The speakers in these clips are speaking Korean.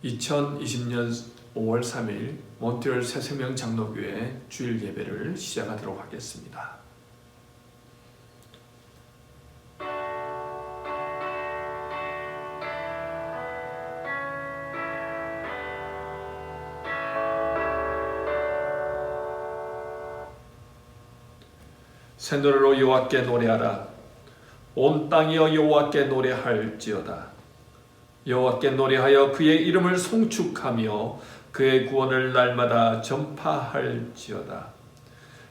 2020년 5월 3일 몬트리올 새생명 장로교회 주일 예배를 시작하도록 하겠습니다. 새 노래로 여호와께 노래하라. 온 땅이여 여호와께 노래할지어다. 여호와께 노래하여 그의 이름을 송축하며 그의 구원을 날마다 전파할지어다.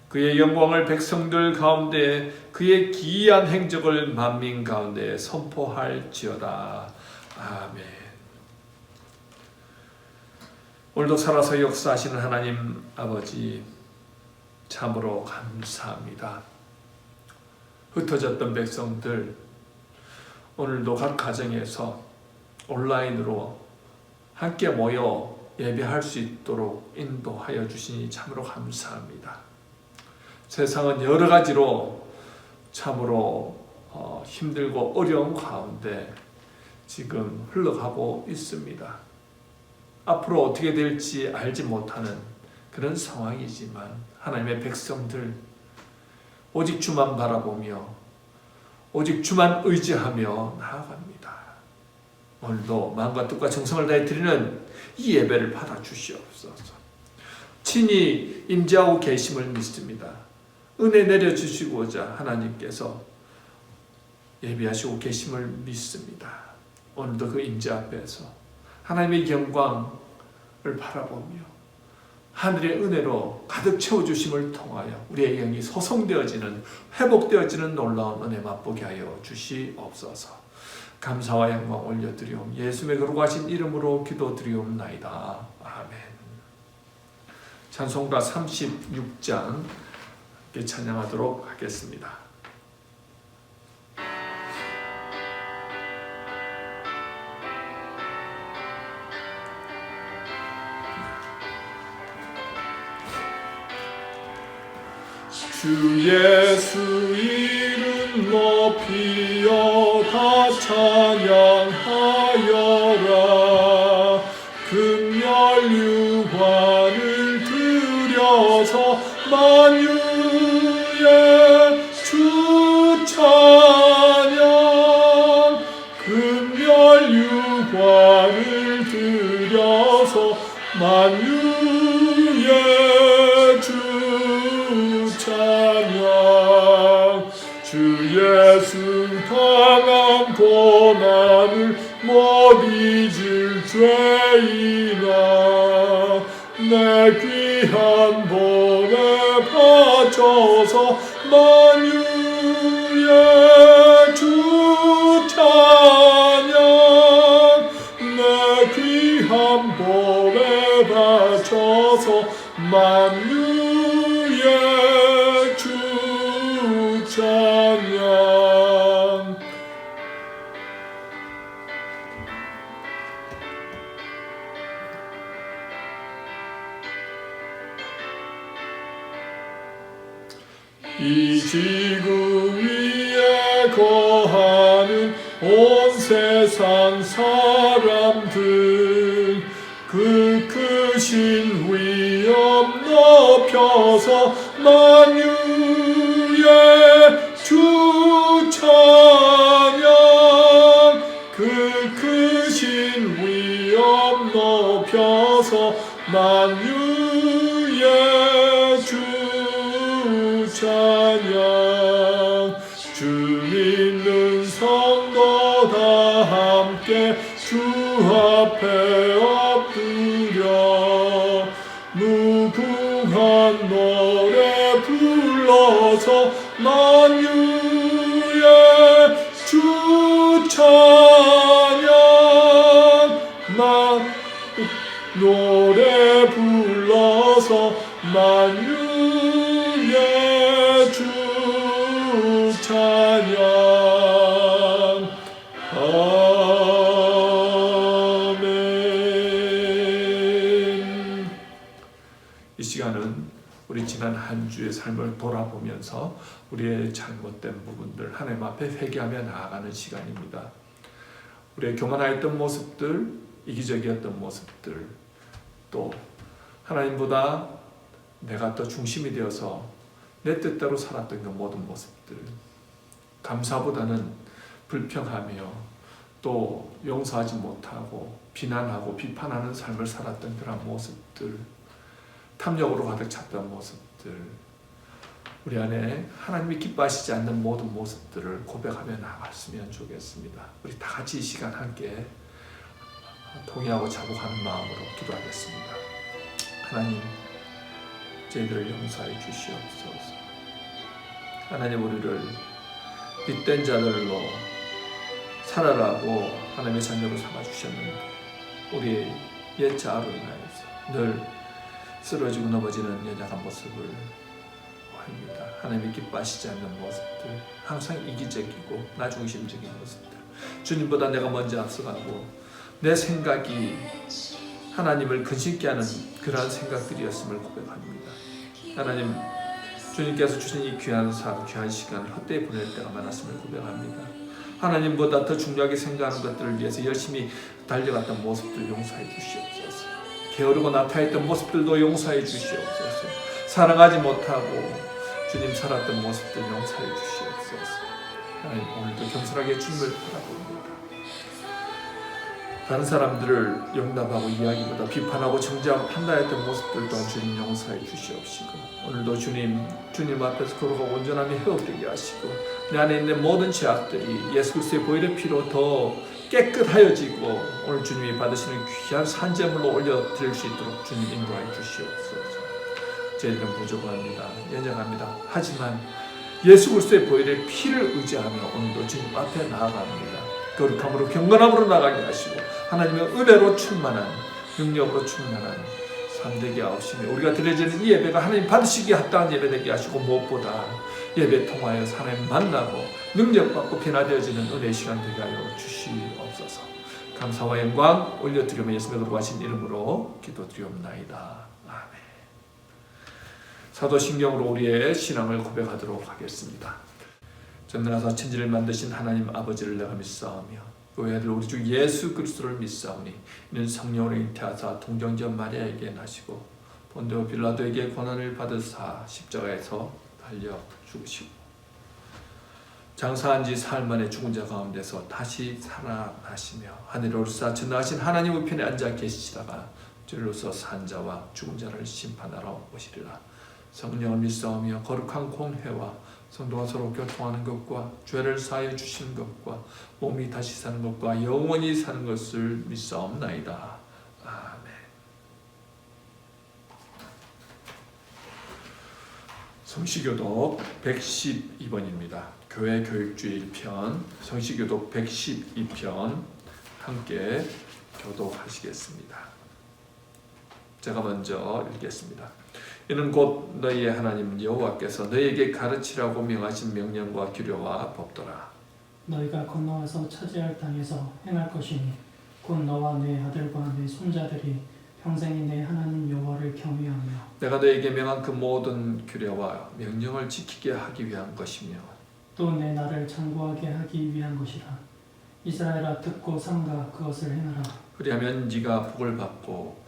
그의 영광을 백성들 가운데 그의 기이한 행적을 만민 가운데 선포할지어다. 아멘. 오늘도 살아서 역사하시는 하나님 아버지 참으로 감사합니다. 흩어졌던 백성들 오늘도 각 가정에서 온라인으로 함께 모여 예배할 수 있도록 인도하여 주시니 참으로 감사합니다. 세상은 여러 가지로 참으로 힘들고 어려운 가운데 지금 흘러가고 있습니다. 앞으로 어떻게 될지 알지 못하는 그런 상황이지만 하나님의 백성들 오직 주만 바라보며 오직 주만 의지하며 나아갑니다. 오늘도 마음과 뜻과 정성을 다해 드리는 이 예배를 받아 주시옵소서. 친히 임재하고 계심을 믿습니다. 은혜 내려주시고자 하나님께서 예배하시고 계심을 믿습니다. 오늘도 그 임재 앞에서 하나님의 영광을 바라보며 하늘의 은혜로 가득 채워주심을 통하여 우리의 영이 소성되어지는 회복되어지는 놀라운 은혜 맛보게 하여 주시옵소서. 감사와 영광 올려드리옵 예수의 거룩하신 이름으로 기도드리옵나이다. 아멘. 찬송가 36장 찬양하도록 하겠습니다. 주 예수 이름 높이어 다 찬양하여라. 금열유관을 들여서 만유의 주 찬양. 금열유관을 들여서 만유의 주 찬양. 주 예수 당한 고난을 못 잊을 죄인아 내 귀한 몸에 바쳐서 만유의 주 찬양. 내 귀한 몸에 바쳐서 만유의 주 찬양. 이 지구 위에 거하는 온 세상 사람들 그 크신 위엄 높여서 만유의 주 찬양. 그 크신 위엄 높여서 만유의 주 찬양. 주 믿는 성도 다 함께 주 앞에 엎드려 무궁한 노래 불러서 만유의 주 찬양. 노래 불러서 만유의 주 찬양. 아멘. 이 시간은 우리 지난 한 주의 삶을 돌아보면서 우리의 잘못된 부분들 하나님 앞에 회개하며 나아가는 시간입니다. 우리의 교만하였던 모습들, 이기적이었던 모습들, 또 하나님보다 내가 더 중심이 되어서 내 뜻대로 살았던 그 모든 모습들, 감사보다는 불평하며 또 용서하지 못하고 비난하고 비판하는 삶을 살았던 그런 모습들, 탐욕으로 가득 찼던 모습들, 우리 안에 하나님이 기뻐하시지 않는 모든 모습들을 고백하며 나갔으면 좋겠습니다. 우리 다 같이 이 시간 함께 동의하고 자복하는 마음으로 기도하겠습니다. 하나님, 저희들을 용서해 주시옵소서. 하나님, 우리를 빗된 자들로 살아라고 하나님의 자녀로 삼아주셨는데 우리의 옛 자아로 인하여서 늘 쓰러지고 넘어지는 연약한 모습을 보입니다. 하나님이 기뻐하시지 않는 모습들, 항상 이기적이고 나중심적인 모습들, 주님보다 내가 먼저 앞서가고 내 생각이 하나님을 근심케 하는 그러한 생각들이었음을 고백합니다. 하나님, 주님께서 주신 이 귀한 삶, 귀한 시간을 헛되이 보낼 때가 많았음을 고백합니다. 하나님보다 더 중요하게 생각하는 것들을 위해서 열심히 달려갔던 모습들 용서해 주시옵소서. 게으르고 나타했던 모습들도 용서해 주시옵소서. 사랑하지 못하고 주님 살았던 모습들 용서해 주시옵소서. 하나님, 오늘도 겸손하게 주님을 바라봅니다. 다른 사람들을 용납하고 이야기보다 비판하고 정죄하고 판단했던 모습들 또한 주님 용서해 주시옵시고, 오늘도 주님 앞에서 걸어가고 온전함이 회복되게 하시고 내 안에 있는 모든 죄악들이 예수 그리스도의 보혈의 피로 더 깨끗하여지고 오늘 주님이 받으시는 귀한 산제물로 올려드릴 수 있도록 주님 인도해 주시옵소서. 저희들은 부족합니다. 연약합니다. 하지만 예수 그리스도의 보혈의 피를 의지하며 오늘도 주님 앞에 나아갑니다. 거룩함으로 경건함으로 나가게 하시고 하나님의 은혜로 충만한, 능력으로 충만한 삶되게 하옵시며 우리가 드려지는 이 예배가 하나님 받으시기에 합당한 예배 되게 하시고 무엇보다 예배 통하여 하나님 만나고 능력받고 변화되어지는 은혜의 시간 되게 하여 주시옵소서. 감사와 영광 올려드리며 예수님의 거룩하신 이름으로 기도드리옵나이다. 아멘. 사도신경으로 우리의 신앙을 고백하도록 하겠습니다. 전능하사 천지를 만드신 하나님 아버지를 내가 믿사오며 그 외아들 우리 주 예수 그리스도를 믿사오니 이는 성령으로 잉태하사 동정녀 마리아에게 나시고 본디오 빌라도에게 고난을 받으사 십자가에서 달려 죽으시고 장사한 지 사흘 만에 죽은 자 가운데서 다시 살아나시며 하늘에 오르사 전능하신 하나님 우편에 앉아 계시다가 저리로서 산 자와 죽은 자를 심판하러 오시리라. 성령을 믿사오며 거룩한 공회와 성도가 서로 교통하는 것과 죄를 사하여 주시는 것과 몸이 다시 사는 것과 영원히 사는 것을 믿사옵나이다. 아멘. 성시교독 112번입니다. 교회 교육주의 1편 성시교독 112편 함께 교독하시겠습니다. 제가 먼저 읽겠습니다. 이는 곧 너희의 하나님 여호와께서 너희에게 가르치라고 명하신 명령과 규례와 법도라. 너희가 건너와서 차지할 땅에서 행할 것이니 곧 너와 네 아들과 네 손자들이 평생이 내 하나님 여호와를 경외하며 내가 너희에게 명한 그 모든 규례와 명령을 지키게 하기 위한 것이며 또 내 나를 장구하게 하기 위한 것이라. 이스라엘아 듣고 삼가 그것을 행하라. 그리하면 네가 복을 받고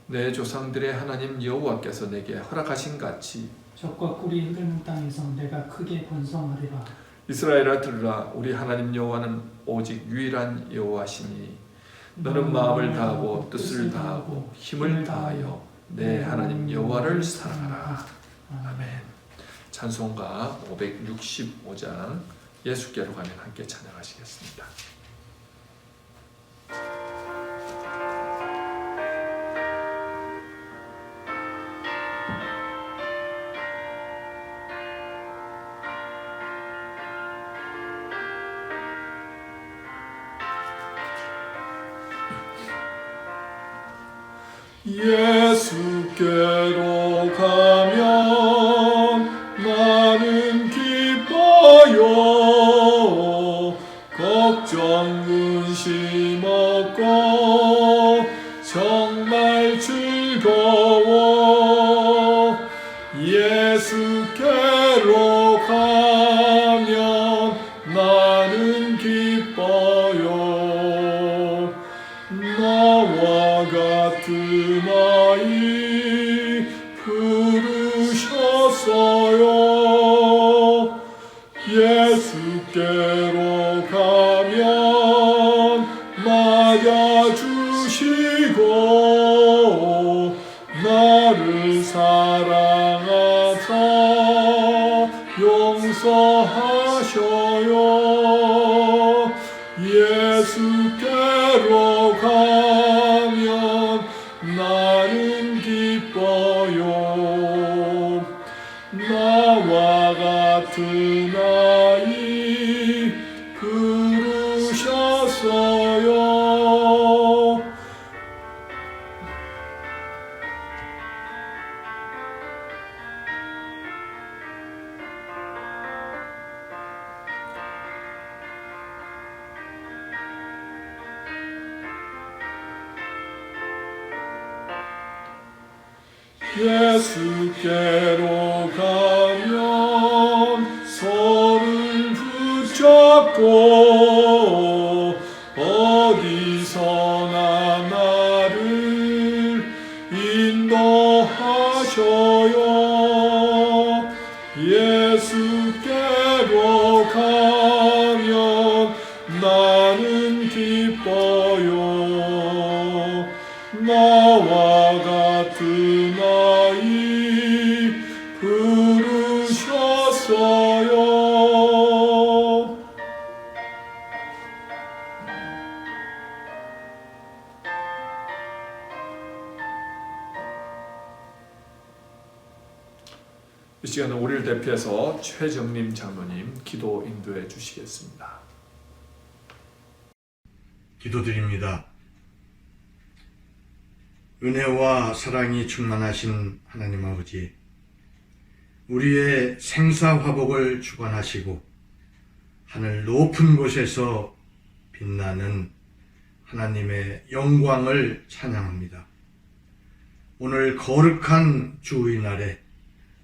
내 조상들의 하나님 여호와께서 내게 허락하신 같이 적과 꿀이 흐르는 땅에서 내가 크게 번성하리라. 이스라엘아 들으라. 우리 하나님 여호와는 오직 유일한 여호와시니 너는 마음을 다하고 뜻을 다하고 힘을 다하여 내 하나님 여호와를 사랑하라. 아멘. 찬송가 565장 예수께로 가면 함께 찬양하시겠습니다. 예수께로 가면 나는 기뻐요. 걱정 근심 없고 정말 즐거워. 예수께로 가면 나는 기뻐요. 너와 같은 아이 부르셨어요. 예수께로 가면 맞아주시고 나를 사랑하사 용서하셔요. 예수께로 가면 나는 기뻐요. 나와 같은 아이 부르셨어요. 예수께로 가면 손을 붙잡고 어디서나 나를 인도하셔요. 예수께로 가면 나는 기뻐요. 나와 같은 아이 부르셨어요. 이 시간은 우리를 대표해서 최정림 장로님 기도 인도해 주시겠습니다. 기도드립니다. 은혜와 사랑이 충만하신 하나님 아버지, 우리의 생사화복을 주관하시고 하늘 높은 곳에서 빛나는 하나님의 영광을 찬양합니다. 오늘 거룩한 주의 날에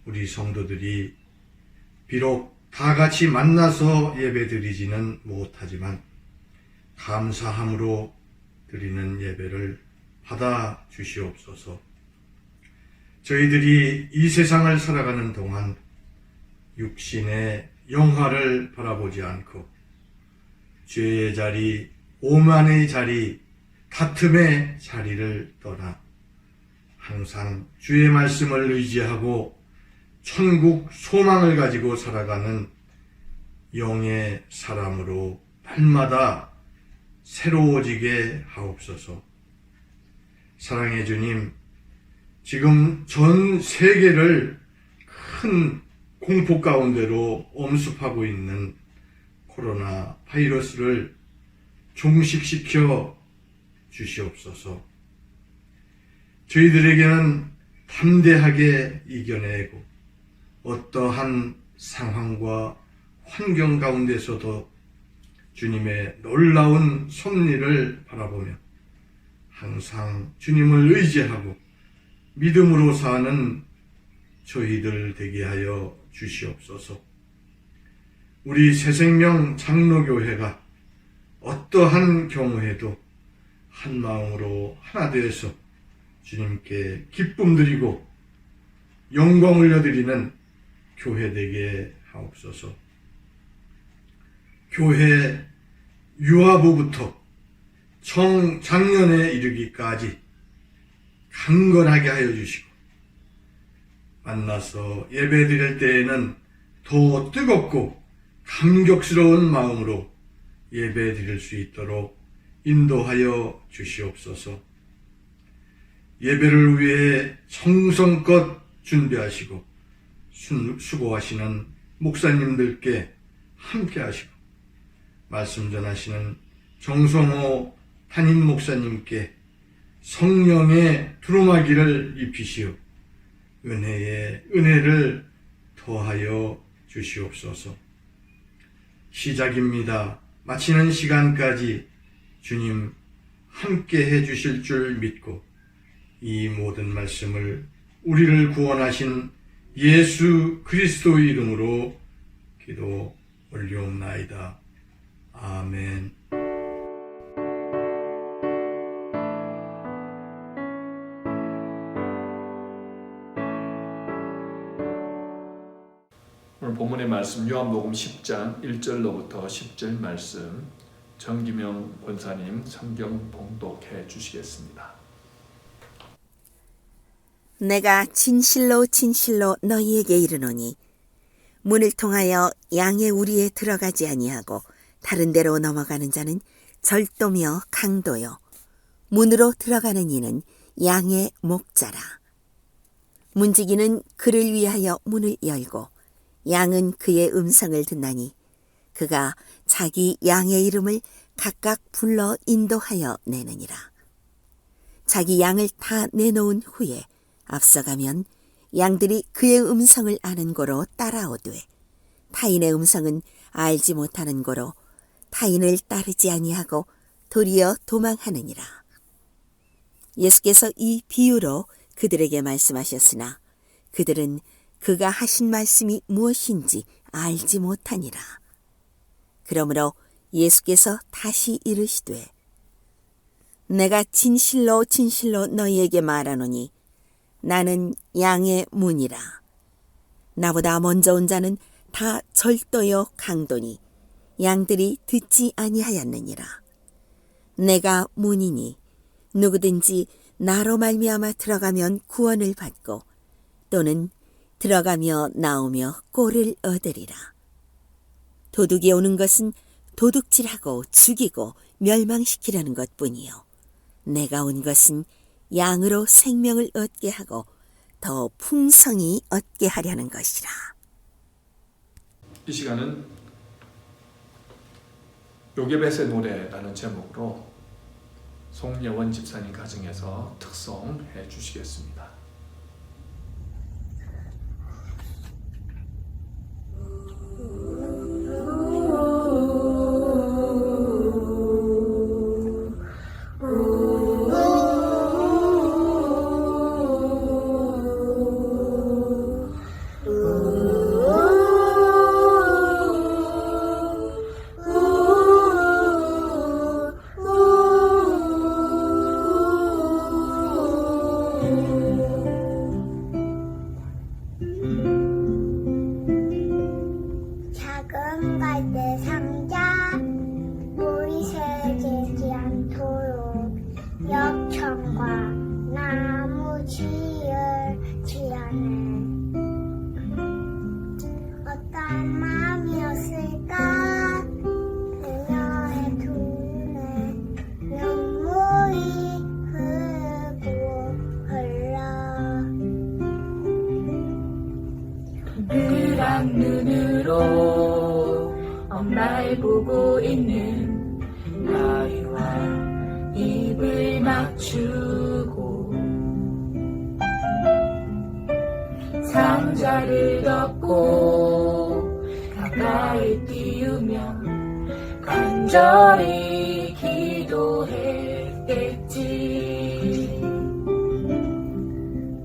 우리 성도들이 비록 다 같이 만나서 예배드리지는 못하지만 감사함으로 드리는 예배를 받아 주시옵소서. 저희들이 이 세상을 살아가는 동안 육신의 영화를 바라보지 않고 죄의 자리, 오만의 자리, 다툼의 자리를 떠나 항상 주의 말씀을 의지하고 천국 소망을 가지고 살아가는 영의 사람으로 날마다 새로워지게 하옵소서. 사랑의 주님, 지금 전 세계를 큰 공포 가운데로 엄습하고 있는 코로나 바이러스를 종식시켜 주시옵소서. 저희들에게는 담대하게 이겨내고 어떠한 상황과 환경 가운데서도 주님의 놀라운 섭리를 바라보며 항상 주님을 의지하고 믿음으로 사는 저희들 되게 하여 주시옵소서. 우리 새생명 장로교회가 어떠한 경우에도 한 마음으로 하나 되어서 주님께 기쁨 드리고 영광 올려드리는 교회 되게 하옵소서. 교회 유아부부터 청장년에 이르기까지 강건하게 하여 주시고 만나서 예배 드릴 때에는 더 뜨겁고 감격스러운 마음으로 예배 드릴 수 있도록 인도하여 주시옵소서. 예배를 위해 정성껏 준비하시고 수고하시는 목사님들께 함께 하시고 말씀 전하시는 정성호 담임 목사님께 성령의 두루마기를 입히시어 은혜에 은혜를 더하여 주시옵소서. 시작입니다. 마치는 시간까지 주님 함께 해주실 줄 믿고 이 모든 말씀을 우리를 구원하신 예수 그리스도의 이름으로 기도 올리옵나이다. 아멘. 오늘 본문의 말씀 요한복음 10장 1절로부터 10절 말씀 정기명 권사님 성경 봉독해 주시겠습니다. 내가 진실로 진실로 너희에게 이르노니 문을 통하여 양의 우리에 들어가지 아니하고 다른 데로 넘어가는 자는 절도며 강도요 문으로 들어가는 이는 양의 목자라. 문지기는 그를 위하여 문을 열고 양은 그의 음성을 듣나니 그가 자기 양의 이름을 각각 불러 인도하여 내느니라. 자기 양을 다 내놓은 후에 앞서가면 양들이 그의 음성을 아는 고로 따라오되 타인의 음성은 알지 못하는 고로 타인을 따르지 아니하고 도리어 도망하느니라. 예수께서 이 비유로 그들에게 말씀하셨으나 그들은 그가 하신 말씀이 무엇인지 알지 못하니라. 그러므로 예수께서 다시 이르시되 내가 진실로 진실로 너희에게 말하노니 나는 양의 문이라. 나보다 먼저 온 자는 다 절도요 강도니 양들이 듣지 아니하였느니라. 내가 문이니 누구든지 나로 말미암아 들어가면 구원을 받고 또는 들어가며 나오며 꼴을 얻으리라. 도둑이 오는 것은 도둑질하고 죽이고 멸망시키려는 것뿐이요 내가 온 것은 양으로 생명을 얻게 하고 더 풍성히 얻게 하려는 것이라. 이 시간은 요게벳의 노래라는 제목으로 송여원 집사님 가정에서 특송해 주시겠습니다. 작은 갈대 상자 물이 새지지 않도록 역청과 나무 지을지 않은 어떤 마음이었을까. 그녀의 두 눈에 눈물이 흐르고 흘러 동그란 눈으로 엄마를 보고 있는 아이와 입을 맞추고 상자를 덮고 가까이 띄우며 간절히 기도했겠지.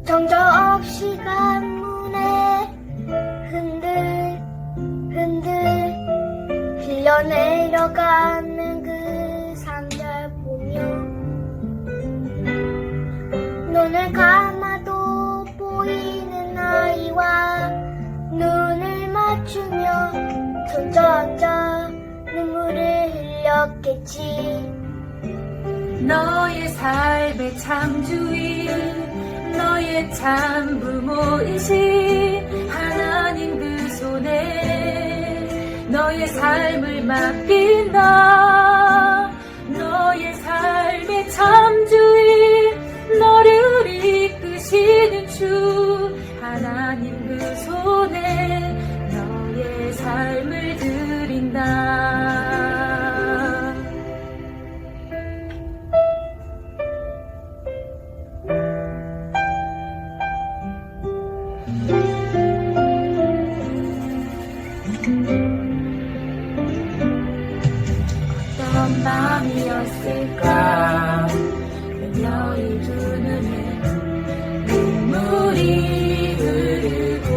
정적 없이 간문에 흔들 흘러내려가는 그 상자를 보며 눈을 감아도 보이는 아이와 눈을 맞추며 점점점 눈물을 흘렸겠지. 너의 삶의 창조인 너의 참 부모이신 하나님 그 손에 너의 삶을 맡긴다. 너의 삶의 창조인 너를 이끄시는 주 하나님 그 손에 너의 삶을 드린다. 어떤 마음이었을까. 그녀의 두 눈에 눈물이 흐르고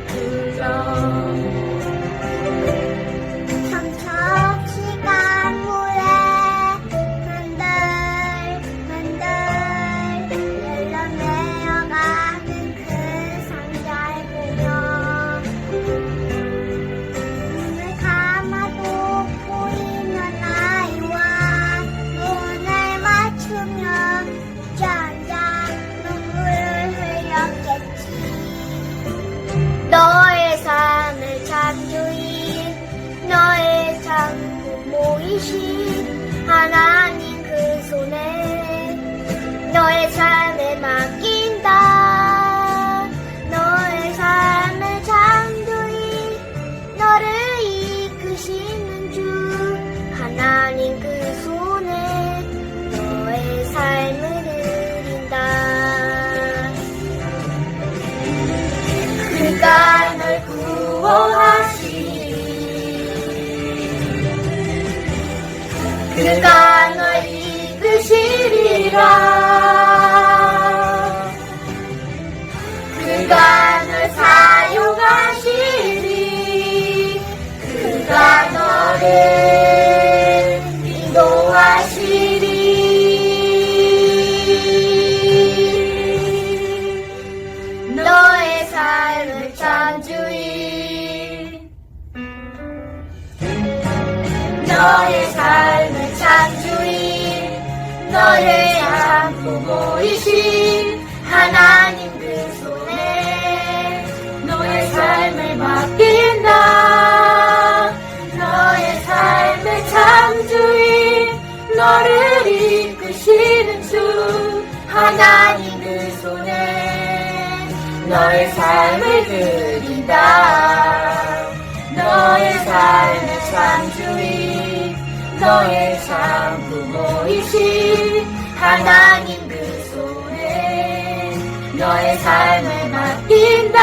흘러 정처 없이 간물에 흔들 흘러내려가는 그 상자를 보며 인도하신 하나님 그 손에 너의 삶을 맡긴다. 너의 삶을 잠두이 너를 이끄시는 주 하나님 그 손에 너의 삶을 드린다. 그가 널 구원하시니 그가 널 이끄시리라. 그가 널 사용하시리. 그가 너를 인도하시리. 너의 삶을 참주이 너의 삶을 참주이 너의 참 부모이신 하나님 그 손에 너의 삶을 맡긴다. 너의 삶을 참주이 너를 이끄시는 주 하나님 그 손에 너의 삶을 드린다. 너의 삶을 참주이 너의 참 부모이신 하나님 그 손에 너의 삶을 맡긴다.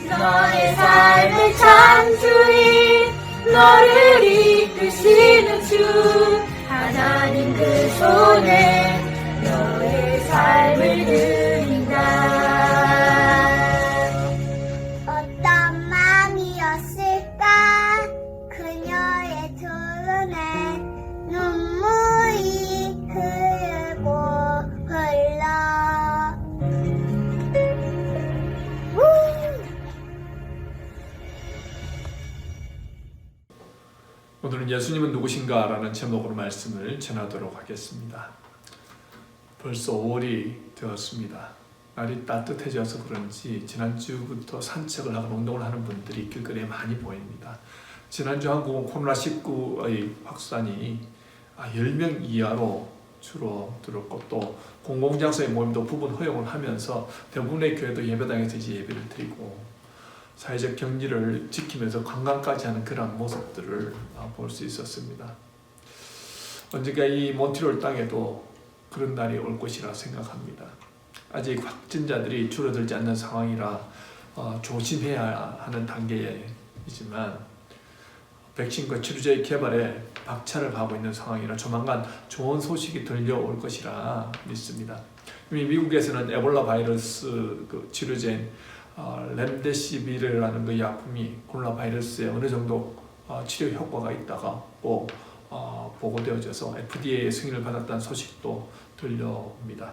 너의 삶을 참주이 너를 이끄시는 주 하나님 그 손에 너의 삶을 드린다. 어떤 마음이었을까 그녀의 두 눈에 눈물이 흐르고 흘러. 오늘은 예수님은 누구신가? 라는 제목으로 말씀을 전하도록 하겠습니다. 벌써 5월이 되었습니다. 날이 따뜻해져서 그런지 지난주부터 산책을 하고 운동을 하는 분들이 길거리에 많이 보입니다. 지난주 한국은 코로나19의 확산이 10명 이하로 줄어들었고 또 공공장소의 모임도 부분 허용을 하면서 대부분의 교회도 예배당에서 이제 예배를 드리고 사회적 격리를 지키면서 관광까지 하는 그런 모습들을 볼 수 있었습니다. 언젠가 이 몬트리올 땅에도 그런 날이 올 것이라 생각합니다. 아직 확진자들이 줄어들지 않는 상황이라 조심해야 하는 단계이지만 백신과 치료제의 개발에 박차를 가하고 있는 상황이라 조만간 좋은 소식이 들려올 것이라 믿습니다. 이미 미국에서는 에볼라 바이러스 치료제인 렘데시비르라는 그 약품이 코로나 바이러스에 어느 정도 치료 효과가 있다가 또 보고되어져서 FDA의 승인을 받았다는 소식도 들려옵니다.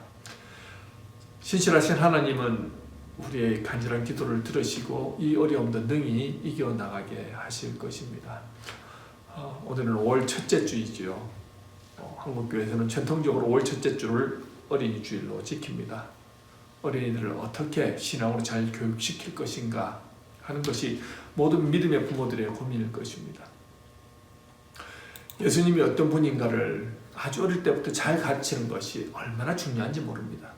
신실하신 하나님은 우리의 간절한 기도를 들으시고 이 어려움도 능히 이겨나가게 하실 것입니다. 오늘은 5월 첫째 주이지요. 한국교회에서는 전통적으로 5월 첫째 주를 어린이 주일로 지킵니다. 어린이들을 어떻게 신앙으로 잘 교육시킬 것인가 하는 것이 모든 믿음의 부모들의 고민일 것입니다. 예수님이 어떤 분인가를 아주 어릴 때부터 잘 가르치는 것이 얼마나 중요한지 모릅니다.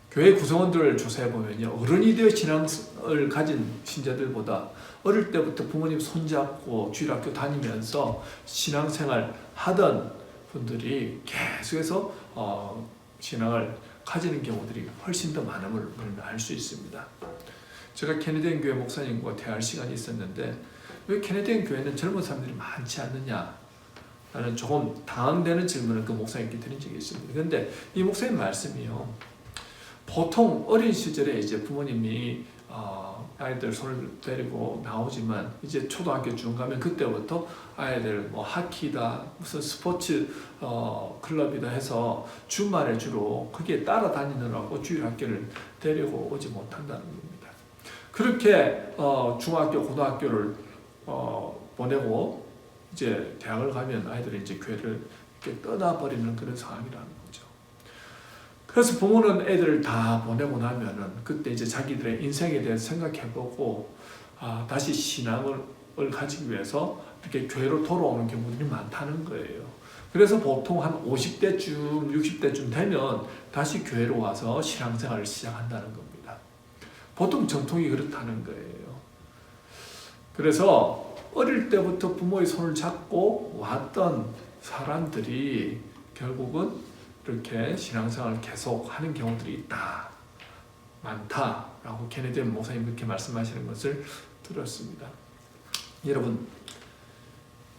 교회 구성원들을 조사해보면요, 어른이 되어 신앙을 가진 신자들보다 어릴 때부터 부모님 손잡고 주일학교 다니면서 신앙생활 하던 분들이 계속해서 신앙을 가지는 경우들이 훨씬 더 많음을 알 수 있습니다. 제가 캐네디언 교회 목사님과 대화할 시간이 있었는데 왜 캐네디언 교회는 젊은 사람들이 많지 않느냐 라는 조금 당황되는 질문을 그 목사님께 드린 적이 있습니다. 그런데 이 목사님 말씀이요, 보통 어린 시절에 이제 부모님이 아이들 손을 데리고 나오지만 이제 초등학교 중 가면 그때부터 아이들 뭐 하키다 무슨 스포츠 클럽이다 해서 주말에 주로 거기에 따라다니느라고 주일학교를 데리고 오지 못한다는 겁니다. 그렇게 중학교 고등학교를 보내고 이제 대학을 가면 아이들이 이제 교회를 이렇게 떠나버리는 그런 상황이라는 거죠. 그래서 부모는 애들을 다 보내고 나면은 그때 이제 자기들의 인생에 대해서 생각해보고 다시 신앙을 가지기 위해서 이렇게 교회로 돌아오는 경우들이 많다는 거예요. 그래서 보통 한 50대쯤, 60대쯤 되면 다시 교회로 와서 신앙생활을 시작한다는 겁니다. 보통 전통이 그렇다는 거예요. 그래서 어릴 때부터 부모의 손을 잡고 왔던 사람들이 결국은 이렇게 신앙생활을 계속 하는 경우들이 있다, 많다라고 케네디 목사님 그렇게 말씀하시는 것을 들었습니다. 여러분,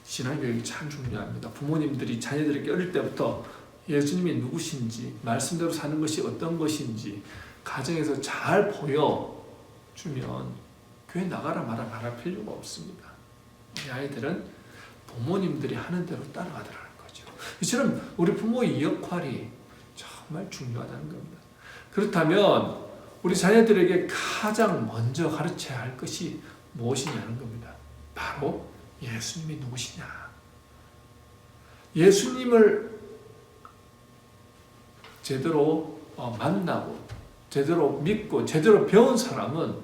신앙교육이 참 중요합니다. 부모님들이 자녀들에게 어릴 때부터 예수님이 누구신지, 말씀대로 사는 것이 어떤 것인지 가정에서 잘 보여주면 교회 나가라 마라 말할 필요가 없습니다. 이 아이들은 부모님들이 하는 대로 따라가더라는 거죠. 이처럼 우리 부모의 역할이 정말 중요하다는 겁니다. 그렇다면 우리 자녀들에게 가장 먼저 가르쳐야 할 것이 무엇이냐는 겁니다. 바로 예수님이 누구시냐. 예수님을 제대로 만나고 제대로 믿고 제대로 배운 사람은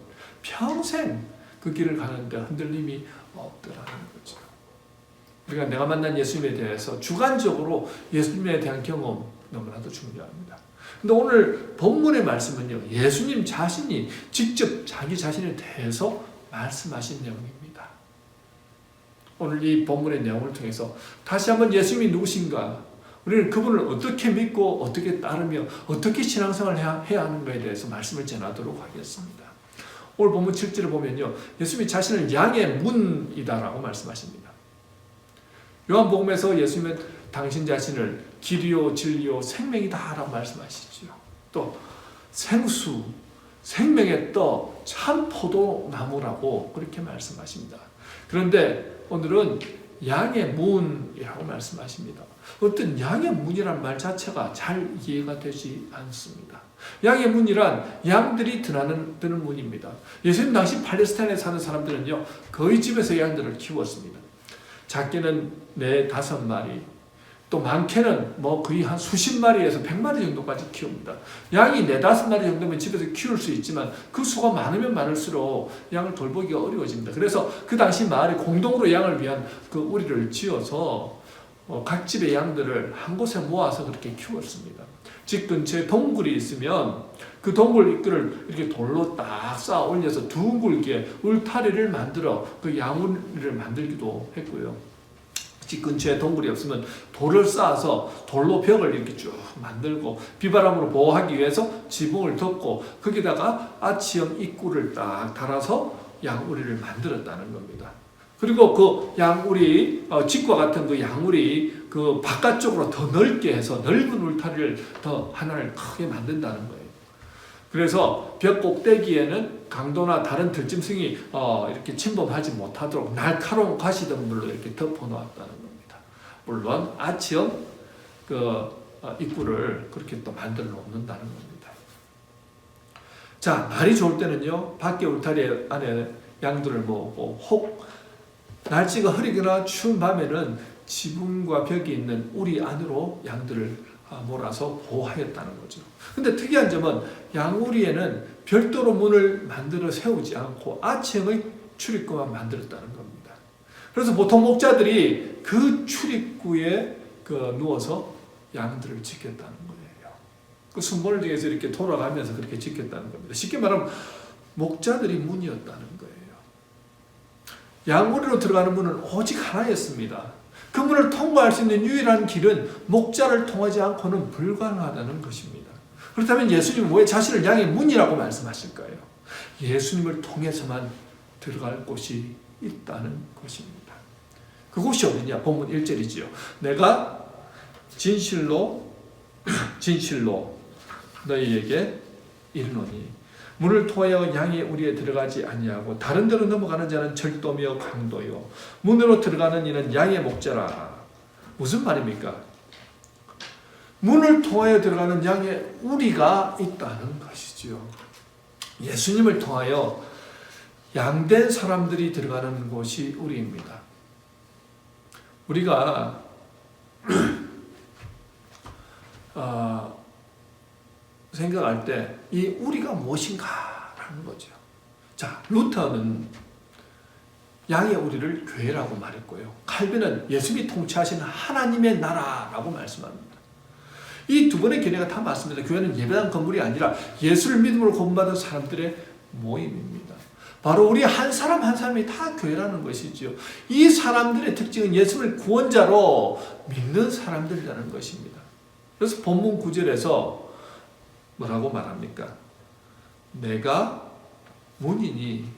평생 그 길을 가는데 흔들림이 없더라는 거죠. 우리가 내가 만난 예수님에 대해서 주관적으로 예수님에 대한 경험 너무나도 중요합니다. 근데 오늘 본문의 말씀은요, 예수님 자신이 직접 자기 자신에 대해서 말씀하신 내용입니다. 오늘 이 본문의 내용을 통해서 다시 한번 예수님이 누구신가, 우리는 그분을 어떻게 믿고 어떻게 따르며 어떻게 신앙생활을 해야 하는가에 대해서 말씀을 전하도록 하겠습니다. 오늘 본문 7절을 보면요, 예수님이 자신을 양의 문이다라고 말씀하십니다. 요한복음에서 예수님은 당신 자신을 길이요 진리요 생명이다라고 말씀하시죠. 또 생수, 생명의 떡, 참 포도나무라고 그렇게 말씀하십니다. 그런데 오늘은 양의 문이라고 말씀하십니다. 어떤 양의 문이란 말 자체가 잘 이해가 되지 않습니다. 양의 문이란 양들이 드는 문입니다. 예수님 당시 팔레스타인에 사는 사람들은요, 거의 집에서 양들을 키웠습니다. 작게는 4-5마리, 또 많게는 거의 한 수십 마리에서 100마리 정도까지 키웁니다. 양이 4-5마리 정도면 집에서 키울 수 있지만 그 수가 많으면 많을수록 양을 돌보기가 어려워집니다. 그래서 그 당시 마을에 공동으로 양을 위한 그 우리를 지어서 각 집의 양들을 한 곳에 모아서 그렇게 키웠습니다. 집 근처에 동굴이 있으면 그 동굴을 이렇게 돌로 딱 쌓아 올려서 둥글게 울타리를 만들어 그 양우리를 만들기도 했고요. 집 근처에 동굴이 없으면 돌을 쌓아서 돌로 벽을 이렇게 쭉 만들고 비바람으로 보호하기 위해서 지붕을 덮고 거기다가 아치형 입구를 딱 달아서 양우리를 만들었다는 겁니다. 그리고 그 양우리, 집과 같은 그 양우리 그 바깥쪽으로 더 넓게 해서 넓은 울타리를 더 하나를 크게 만든다는 거예요. 그래서 벽 꼭대기에는 강도나 다른 들짐승이 이렇게 침범하지 못하도록 날카로운 가시덤불로 이렇게 덮어 놓았다는 겁니다. 물론 아치형 그 입구를 그렇게 또 만들어 놓는다는 겁니다. 자, 날이 좋을 때는요, 밖에 울타리 안에 양들을 모으고, 혹 날씨가 흐리거나 추운 밤에는 지붕과 벽이 있는 우리 안으로 양들을 몰아서 보호하였다는 거죠. 근데 특이한 점은 양우리에는 별도로 문을 만들어 세우지 않고 아치형의 출입구만 만들었다는 겁니다. 그래서 보통 목자들이 그 출입구에 누워서 양들을 지켰다는 거예요. 그 순번을 통해서 이렇게 돌아가면서 그렇게 지켰다는 겁니다. 쉽게 말하면 목자들이 문이었다는 거예요. 양우리로 들어가는 문은 오직 하나였습니다. 그 문을 통과할 수 있는 유일한 길은 목자를 통하지 않고는 불가능하다는 것입니다. 그렇다면 예수님은 왜 자신을 양의 문이라고 말씀하실까요? 예수님을 통해서만 들어갈 곳이 있다는 것입니다. 그곳이 어디냐? 본문 1절이지요. 내가 진실로 너희에게 이르노니 문을 통하여 양이 우리에 들어가지 아니하고 다른 데로 넘어가는 자는 절도며 강도요 문으로 들어가는 이는 양의 목자라. 무슨 말입니까? 문을 통하여 들어가는 양의 우리가 있다는 것이지요. 예수님을 통하여 양된 사람들이 들어가는 곳이 우리입니다. 우리가 생각할 때 이 우리가 무엇인가라는 거죠. 자, 루터는 양의 우리를 교회라고 말했고요. 칼빈은 예수님이 통치하시는 하나님의 나라라고 말씀합니다. 이 두 번의 견해가 다 맞습니다. 교회는 예배당 건물이 아니라 예수를 믿음으로 구원받은 사람들의 모임입니다. 바로 우리 한 사람 한 사람이 다 교회라는 것이지요. 이 사람들의 특징은 예수를 구원자로 믿는 사람들이라는 것입니다. 그래서 본문 9절에서 뭐라고 말합니까? 내가 문이니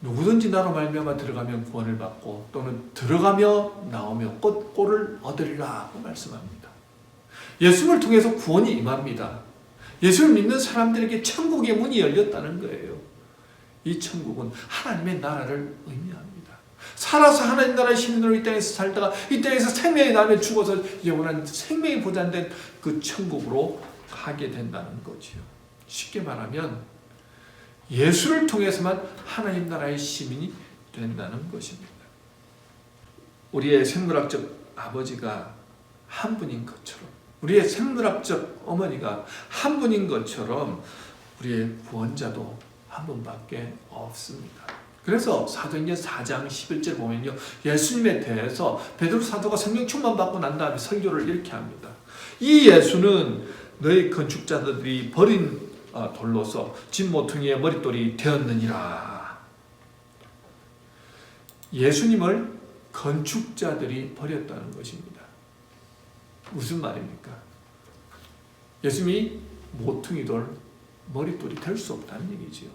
누구든지 나로 말미암아 들어가면 구원을 받고 또는 들어가며 나오며 꼴을 얻으리라고 말씀합니다. 예수를 통해서 구원이 임합니다. 예수를 믿는 사람들에게 천국의 문이 열렸다는 거예요. 이 천국은 하나님의 나라를 의미합니다. 살아서 하나님 나라의 시민으로 이 땅에서 살다가 이 땅에서 생명이 나면 죽어서 영원한 생명이 보장된 그 천국으로 가게 된다는 거지요. 쉽게 말하면 예수를 통해서만 하나님 나라의 시민이 된다는 것입니다. 우리의 생물학적 아버지가 한 분인 것처럼, 우리의 생물학적 어머니가 한 분인 것처럼 우리의 구원자도 한 분밖에 없습니다. 그래서 사도행전 4장 11절 보면요, 예수님에 대해서 베드로 사도가 성령 충만 받고 난 다음에 설교를 이렇게 합니다. 이 예수는 너희 건축자들이 버린 돌로서 집 모퉁이의 머릿돌이 되었느니라. 예수님을 건축자들이 버렸다는 것입니다. 무슨 말입니까? 예수님이 모퉁이돌, 머릿돌이 될 수 없다는 얘기지요.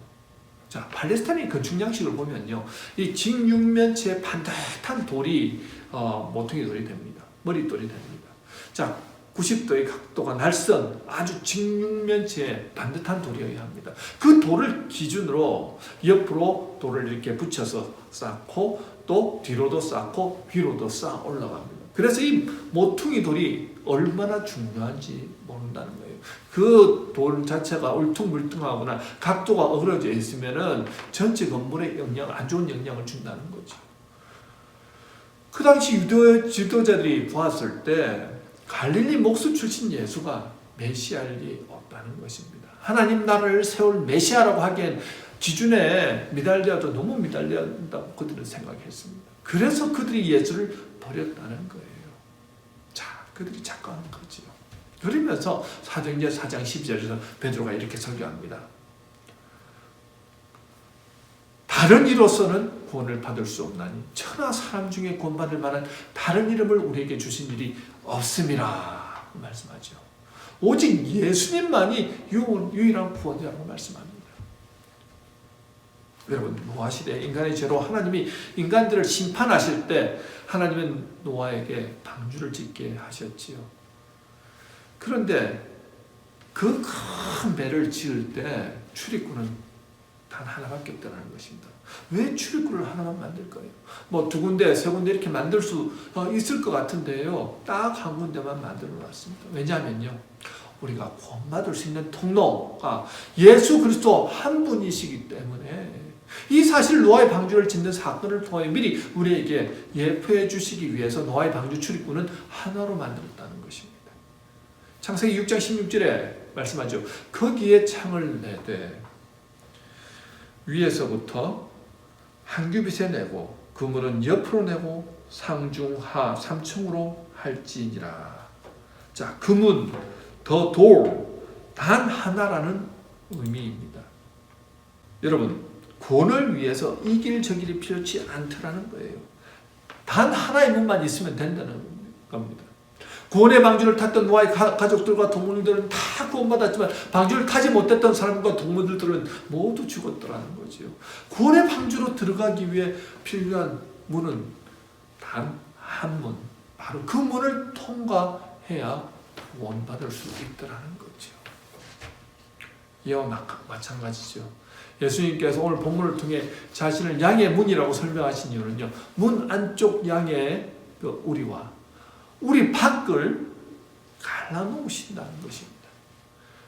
자, 팔레스타인의 건축 양식을 보면요, 이 직육면체의 반듯한 돌이 모퉁이돌이 됩니다. 머릿돌이 됩니다. 자, 90도의 각도가 날선 아주 직육면체의 반듯한 돌이어야 합니다. 그 돌을 기준으로 옆으로 돌을 이렇게 붙여서 쌓고 또 뒤로도 쌓고 위로도 쌓아 올라갑니다. 그래서 이 모퉁이 돌이 얼마나 중요한지 모른다는 거예요. 그 돌 자체가 울퉁불퉁하거나 각도가 어그러져 있으면은 전체 건물에 안 좋은 영향을 준다는 거죠. 그 당시 지도자들이 보았을 때 갈릴리 목수 출신 예수가 메시아일 리 없다는 것입니다. 하나님 나라를 세울 메시아라고 하기엔 기준에 미달려도 너무 미달린다고 그들은 생각했습니다. 그래서 그들이 예수를 버렸다는 거예요. 자, 그들이 착각한 거지요. 그러면서 사도행전 4장 12절에서 베드로가 이렇게 설교합니다. 다른 이로서는 구원을 받을 수 없나니 천하 사람 중에 구원받을 만한 다른 이름을 우리에게 주신 일이 없음이라 말씀하죠. 오직 예수님만이 유일한 구원자라고 말씀합니다. 여러분, 노아 시대 인간의 죄로 하나님이 인간들을 심판하실 때 하나님은 노아에게 방주를 짓게 하셨지요. 그런데 그 큰 배를 지을 때 출입구는 단 하나밖에 없다는 것입니다. 왜 출입구를 하나만 만들까요? 뭐 2군데, 3군데 이렇게 만들 수 있을 것 같은데요, 딱 한 군데만 만들어 놨습니다. 왜냐하면요, 우리가 구원받을 수 있는 통로가 예수 그리스도 한 분이시기 때문에 이 사실 노아의 방주를 짓는 사건을 통해 미리 우리에게 예표해 주시기 위해서 노아의 방주 출입구는 하나로 만들었다는 것입니다. 창세기 6장 16절에 말씀하죠. 거기에 창을 내되 위에서부터 한 규빗에 내고 그물은 옆으로 내고 상중하 3층으로 할지니라. 자, 그문, 더 door, 단 하나라는 의미입니다. 여러분, 구원을 위해서 이 길 저 길이 필요치 않더라는 거예요. 단 하나의 문만 있으면 된다는 겁니다. 구원의 방주를 탔던 노아의 가족들과 동물들은 다 구원받았지만 방주를 타지 못했던 사람과 동물들은 모두 죽었더라는 거죠. 구원의 방주로 들어가기 위해 필요한 문은 단 한 문, 바로 그 문을 통과해야 구원받을 수 있더라는 거죠. 이와 마찬가지죠. 예수님께서 오늘 본문을 통해 자신을 양의 문이라고 설명하신 이유는요, 문 안쪽 양의 그 우리와 우리 밖을 갈라놓으신다는 것입니다.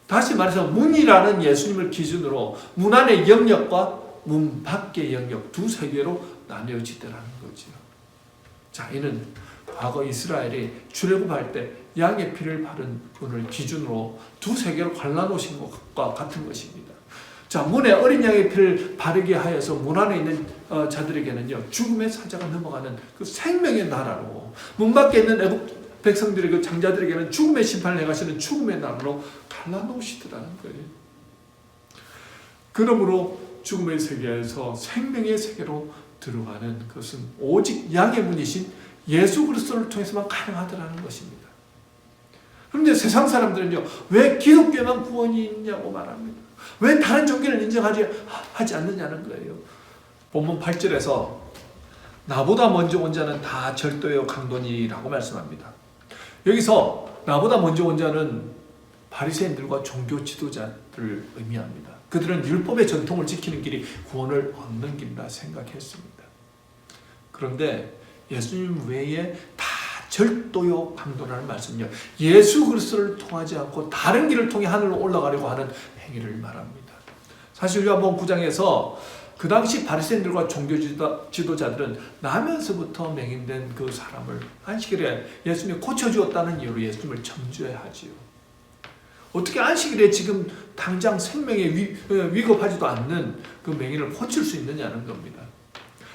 다시 말해서 문이라는 예수님을 기준으로 문 안의 영역과 문 밖의 영역 두 세계로 나뉘어지더라는 거죠. 자, 이는 과거 이스라엘이 출애굽할 때 양의 피를 바른 분을 기준으로 두 세계로 갈라놓으신 것과 같은 것입니다. 자, 자, 문에 어린 양의 피를 바르게 하여서 문 안에 있는 자들에게는요, 죽음의 사자가 넘어가는 그 생명의 나라로, 문 밖에 있는 애국 백성들의 그 장자들에게는 죽음의 심판을 행하시는 죽음의 나라로 갈라놓으시더라는 거예요. 그러므로 죽음의 세계에서 생명의 세계로 들어가는 것은 오직 양의 문이신 예수 그리스도를 통해서만 가능하더라는 것입니다. 그런데 세상 사람들은요, 왜 기독교만 구원이 있냐고 말합니다. 왜 다른 종교를 인정하지 않느냐는 거예요. 본문 8절에서 나보다 먼저 온 자는 다 절도요 강도니라고 말씀합니다. 여기서 나보다 먼저 온 자는 바리새인들과 종교 지도자들을 의미합니다. 그들은 율법의 전통을 지키는 길이 구원을 얻는 길이라 생각했습니다. 그런데 예수님 외에 다 절도요 강도라는 말씀은요, 예수 그리스도를 통하지 않고 다른 길을 통해 하늘로 올라가려고 하는 행위를 말합니다. 사실 요한복음 9장에서 그 당시 바리새인들과 종교 지도자들은 나면서부터 맹인된 그 사람을 안식일에 예수님이 고쳐주었다는 이유로 예수님을 정죄하지요. 어떻게 안식일에 지금 당장 생명에 위급하지도 않는 그 맹인을 고칠 수 있느냐는 겁니다.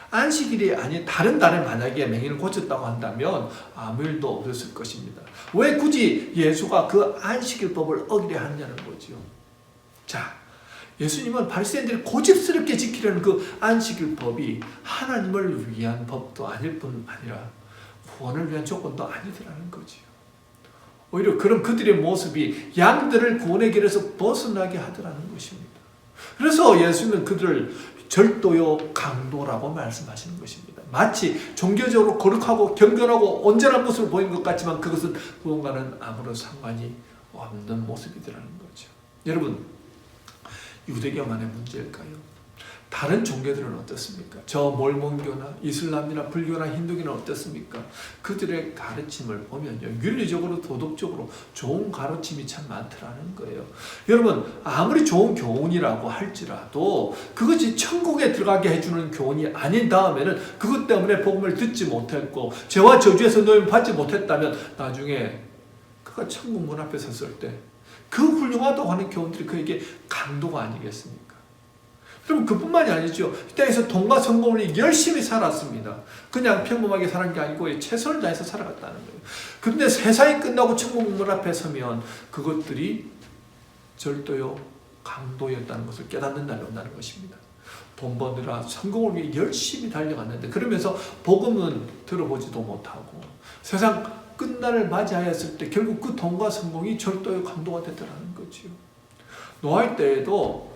안식일이 아닌 다른 날에 만약에 맹인을 고쳤다고 한다면 아무 일도 없었을 것입니다. 왜 굳이 예수가 그 안식일법을 어기려 하느냐는 거죠. 자, 예수님은 바리새인들이 고집스럽게 지키려는 그 안식일법이 하나님을 위한 법도 아닐 뿐 아니라 구원을 위한 조건도 아니더라는 거지요. 오히려 그런 그들의 모습이 양들을 구원의 길에서 벗어나게 하더라는 것입니다. 그래서 예수님은 그들을 절도요 강도라고 말씀하시는 것입니다. 마치 종교적으로 거룩하고 경건하고 온전한 모습을 보이는 것 같지만 그것은 그것과는 아무런 상관이 없는 모습이더라는 거죠. 여러분, 유대교만의 문제일까요? 다른 종교들은 어떻습니까? 저 몰몬교나 이슬람이나 불교나 힌두교는 어떻습니까? 그들의 가르침을 보면요, 윤리적으로 도덕적으로 좋은 가르침이 참 많더라는 거예요. 여러분, 아무리 좋은 교훈이라고 할지라도 그것이 천국에 들어가게 해주는 교훈이 아닌 다음에는 그것 때문에 복음을 듣지 못했고 죄와 저주에서 노임 받지 못했다면 나중에 그가 천국 문 앞에 섰을 때 그 훌륭하다고 하는 교훈들이 그에게 강도가 아니겠습니까? 그럼 그뿐만이 아니죠. 이 땅에서 돈과 성공을 위해 열심히 살았습니다. 그냥 평범하게 살은 게 아니고 최선을 다해서 살아갔다는 거예요. 그런데 세상이 끝나고 천국 문 앞에 서면 그것들이 절도요 강도였다는 것을 깨닫는 날이 온다는 것입니다. 돈 버느라 성공을 위해 열심히 달려갔는데 그러면서 복음은 들어보지도 못하고 세상 끝날을 맞이하였을 때 결국 그 돈과 성공이 절도요 강도가 되더라는 거지요. 노아의 때에도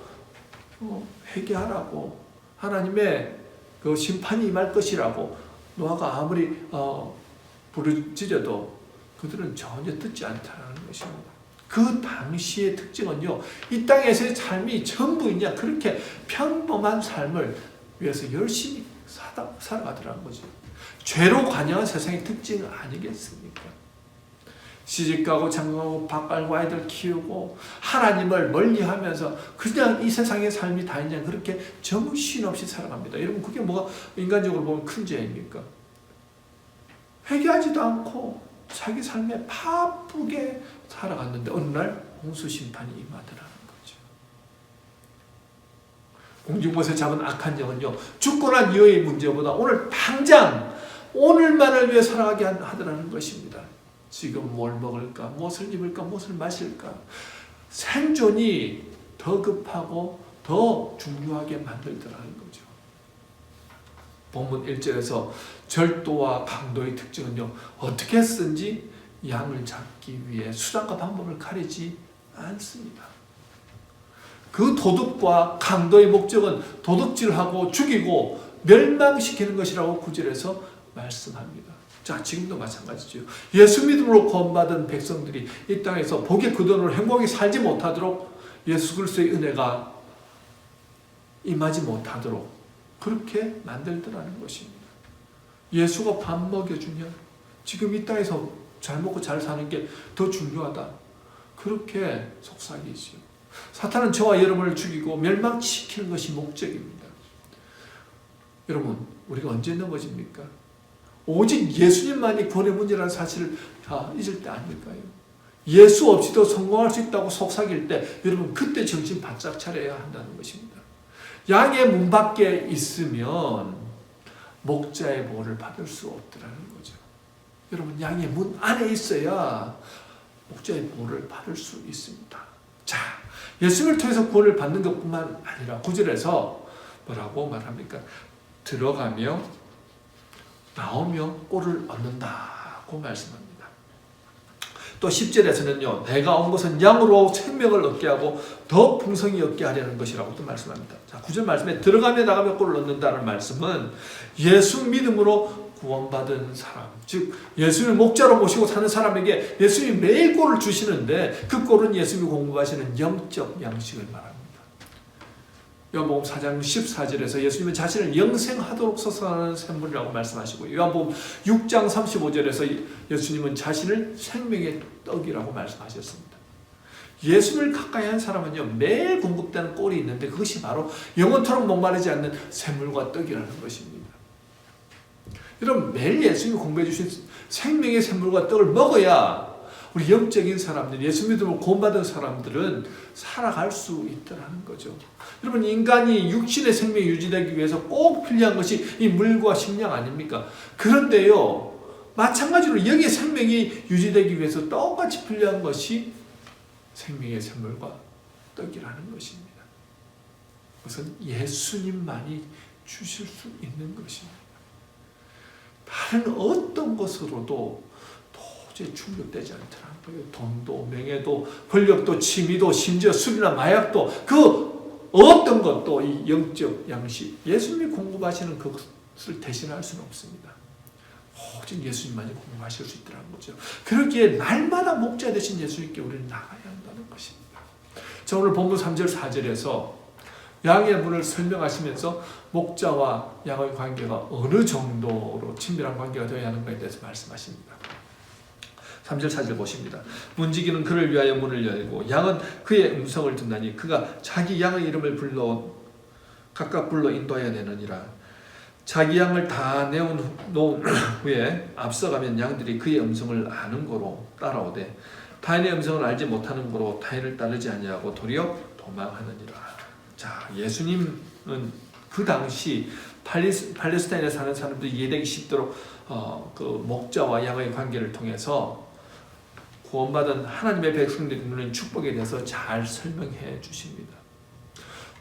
회개하라고 하나님의 그 심판이 임할 것이라고 노아가 아무리 부르짖어도 그들은 전혀 듣지 않다는 것입니다. 그 당시의 특징은요, 이 땅에서의 삶이 전부이냐 그렇게 평범한 삶을 위해서 열심히 살아가더라는 거죠. 죄로 관여한 세상의 특징은 아니겠습니까? 시집가고 장가가고 밥 깔고 아이들 키우고 하나님을 멀리하면서 그냥 이 세상의 삶이 다이냐 그렇게 정신없이 살아갑니다. 여러분, 그게 뭐가 인간적으로 보면 큰 죄입니까? 회개하지도 않고 자기 삶에 바쁘게 살아갔는데 어느 날 홍수 심판이 임하더라는 거죠. 공중못에 잡은 악한 영은요, 죽고 난 이후의 문제보다 오늘 당장 오늘만을 위해 살아가게 하더라는 것입니다. 지금 뭘 먹을까, 무엇을 입을까, 무엇을 마실까, 생존이 더 급하고 더 중요하게 만들더라는 거죠. 본문 1절에서 절도와 강도의 특징은요, 어떻게 쓰든지 양을 잡기 위해 수단과 방법을 가리지 않습니다. 그 도둑과 강도의 목적은 도둑질하고 죽이고 멸망시키는 것이라고 9절에서 말씀합니다. 자, 지금도 마찬가지죠. 예수 믿음으로 구원받은 백성들이 이 땅에서 복의 근원으로 행복하게 살지 못하도록 예수 그리스도의 은혜가 임하지 못하도록 그렇게 만들더라는 것입니다. 예수가 밥 먹여주냐? 지금 이 땅에서 잘 먹고 잘 사는 게 더 중요하다. 그렇게 속삭이지요. 사탄은 저와 여러분을 죽이고 멸망시키는 것이 목적입니다. 여러분, 우리가 언제 넘어집니까? 오직 예수님만이 구원의 문제라는 사실을 다 잊을 때 아닐까요? 예수 없이도 성공할 수 있다고 속삭일 때 여러분 그때 정신 바짝 차려야 한다는 것입니다. 양의 문 밖에 있으면 목자의 보호를 받을 수 없더라는 거죠. 여러분 양의 문 안에 있어야 목자의 보호를 받을 수 있습니다. 자, 예수님을 통해서 구원을 받는 것뿐만 아니라 9절에서 뭐라고 말합니까? 들어가며 나오며 꼴을 얻는다고 말씀합니다. 또 10절에서는요, 내가 온 것은 양으로 생명을 얻게 하고 더 풍성히 얻게 하려는 것이라고 또 말씀합니다. 자, 9절 말씀에 들어가며 나가며 꼴을 얻는다는 말씀은 예수 믿음으로 구원받은 사람, 즉 예수님을 목자로 모시고 사는 사람에게 예수님이 매일 꼴을 주시는데 그 꼴은 예수님이 공급하시는 영적 양식을 말합니다. 요한복음 4장 14절에서 예수님은 자신을 영생하도록 솟아나는 샘물이라고 말씀하시고, 요한복음 6장 35절에서 예수님은 자신을 생명의 떡이라고 말씀하셨습니다. 예수를 가까이 한 사람은요, 매일 공급되는 꼴이 있는데 그것이 바로 영원토록 목마르지 않는 샘물과 떡이라는 것입니다. 여러분, 매일 예수님이 공부해 주신 생명의 샘물과 떡을 먹어야 우리 영적인 사람들, 예수 믿음을 구원받은 사람들은 살아갈 수 있다는 거죠. 여러분, 인간이 육신의 생명이 유지되기 위해서 꼭 필요한 것이 이 물과 식량 아닙니까? 그런데요, 마찬가지로 영의 생명이 유지되기 위해서 똑같이 필요한 것이 생명의 샘물과 떡이라는 것입니다. 그것은 예수님만이 주실 수 있는 것입니다. 다른 어떤 것으로도 도저히 충족되지 않더라고요. 돈도, 명예도, 권력도, 취미도, 심지어 술이나 마약도, 그 어떤 것도 이 영적 양식, 예수님이 공급하시는 그것을 대신할 수는 없습니다. 오직 예수님만이 공급하실 수 있다는 거죠. 그렇기에 날마다 목자 되신 예수님께 우리는 나가야 한다는 것입니다. 자, 오늘 본문 3절 4절에서 양의 문을 설명하시면서 목자와 양의 관계가 어느 정도로 친밀한 관계가 되어야 하는가에 대해서 말씀하십니다. 3절 4절 보십니다. 문지기는 그를 위하여 문을 열고 양은 그의 음성을 듣나니 그가 자기 양의 이름을 각각 불러 인도하여 내느니라. 자기 양을 다 놓은 후에 앞서가면 양들이 그의 음성을 아는 거로 따라오되 타인의 음성을 알지 못하는 거로 타인을 따르지 아니하고 도리어 도망하느니라. 자, 예수님은 그 당시 팔레스타인에 사는 사람들이 이해되기 쉽도록 그 목자와 양의 관계를 통해서 구원받은 하나님의 백성들이 누리는 축복에 대해서 잘 설명해 주십니다.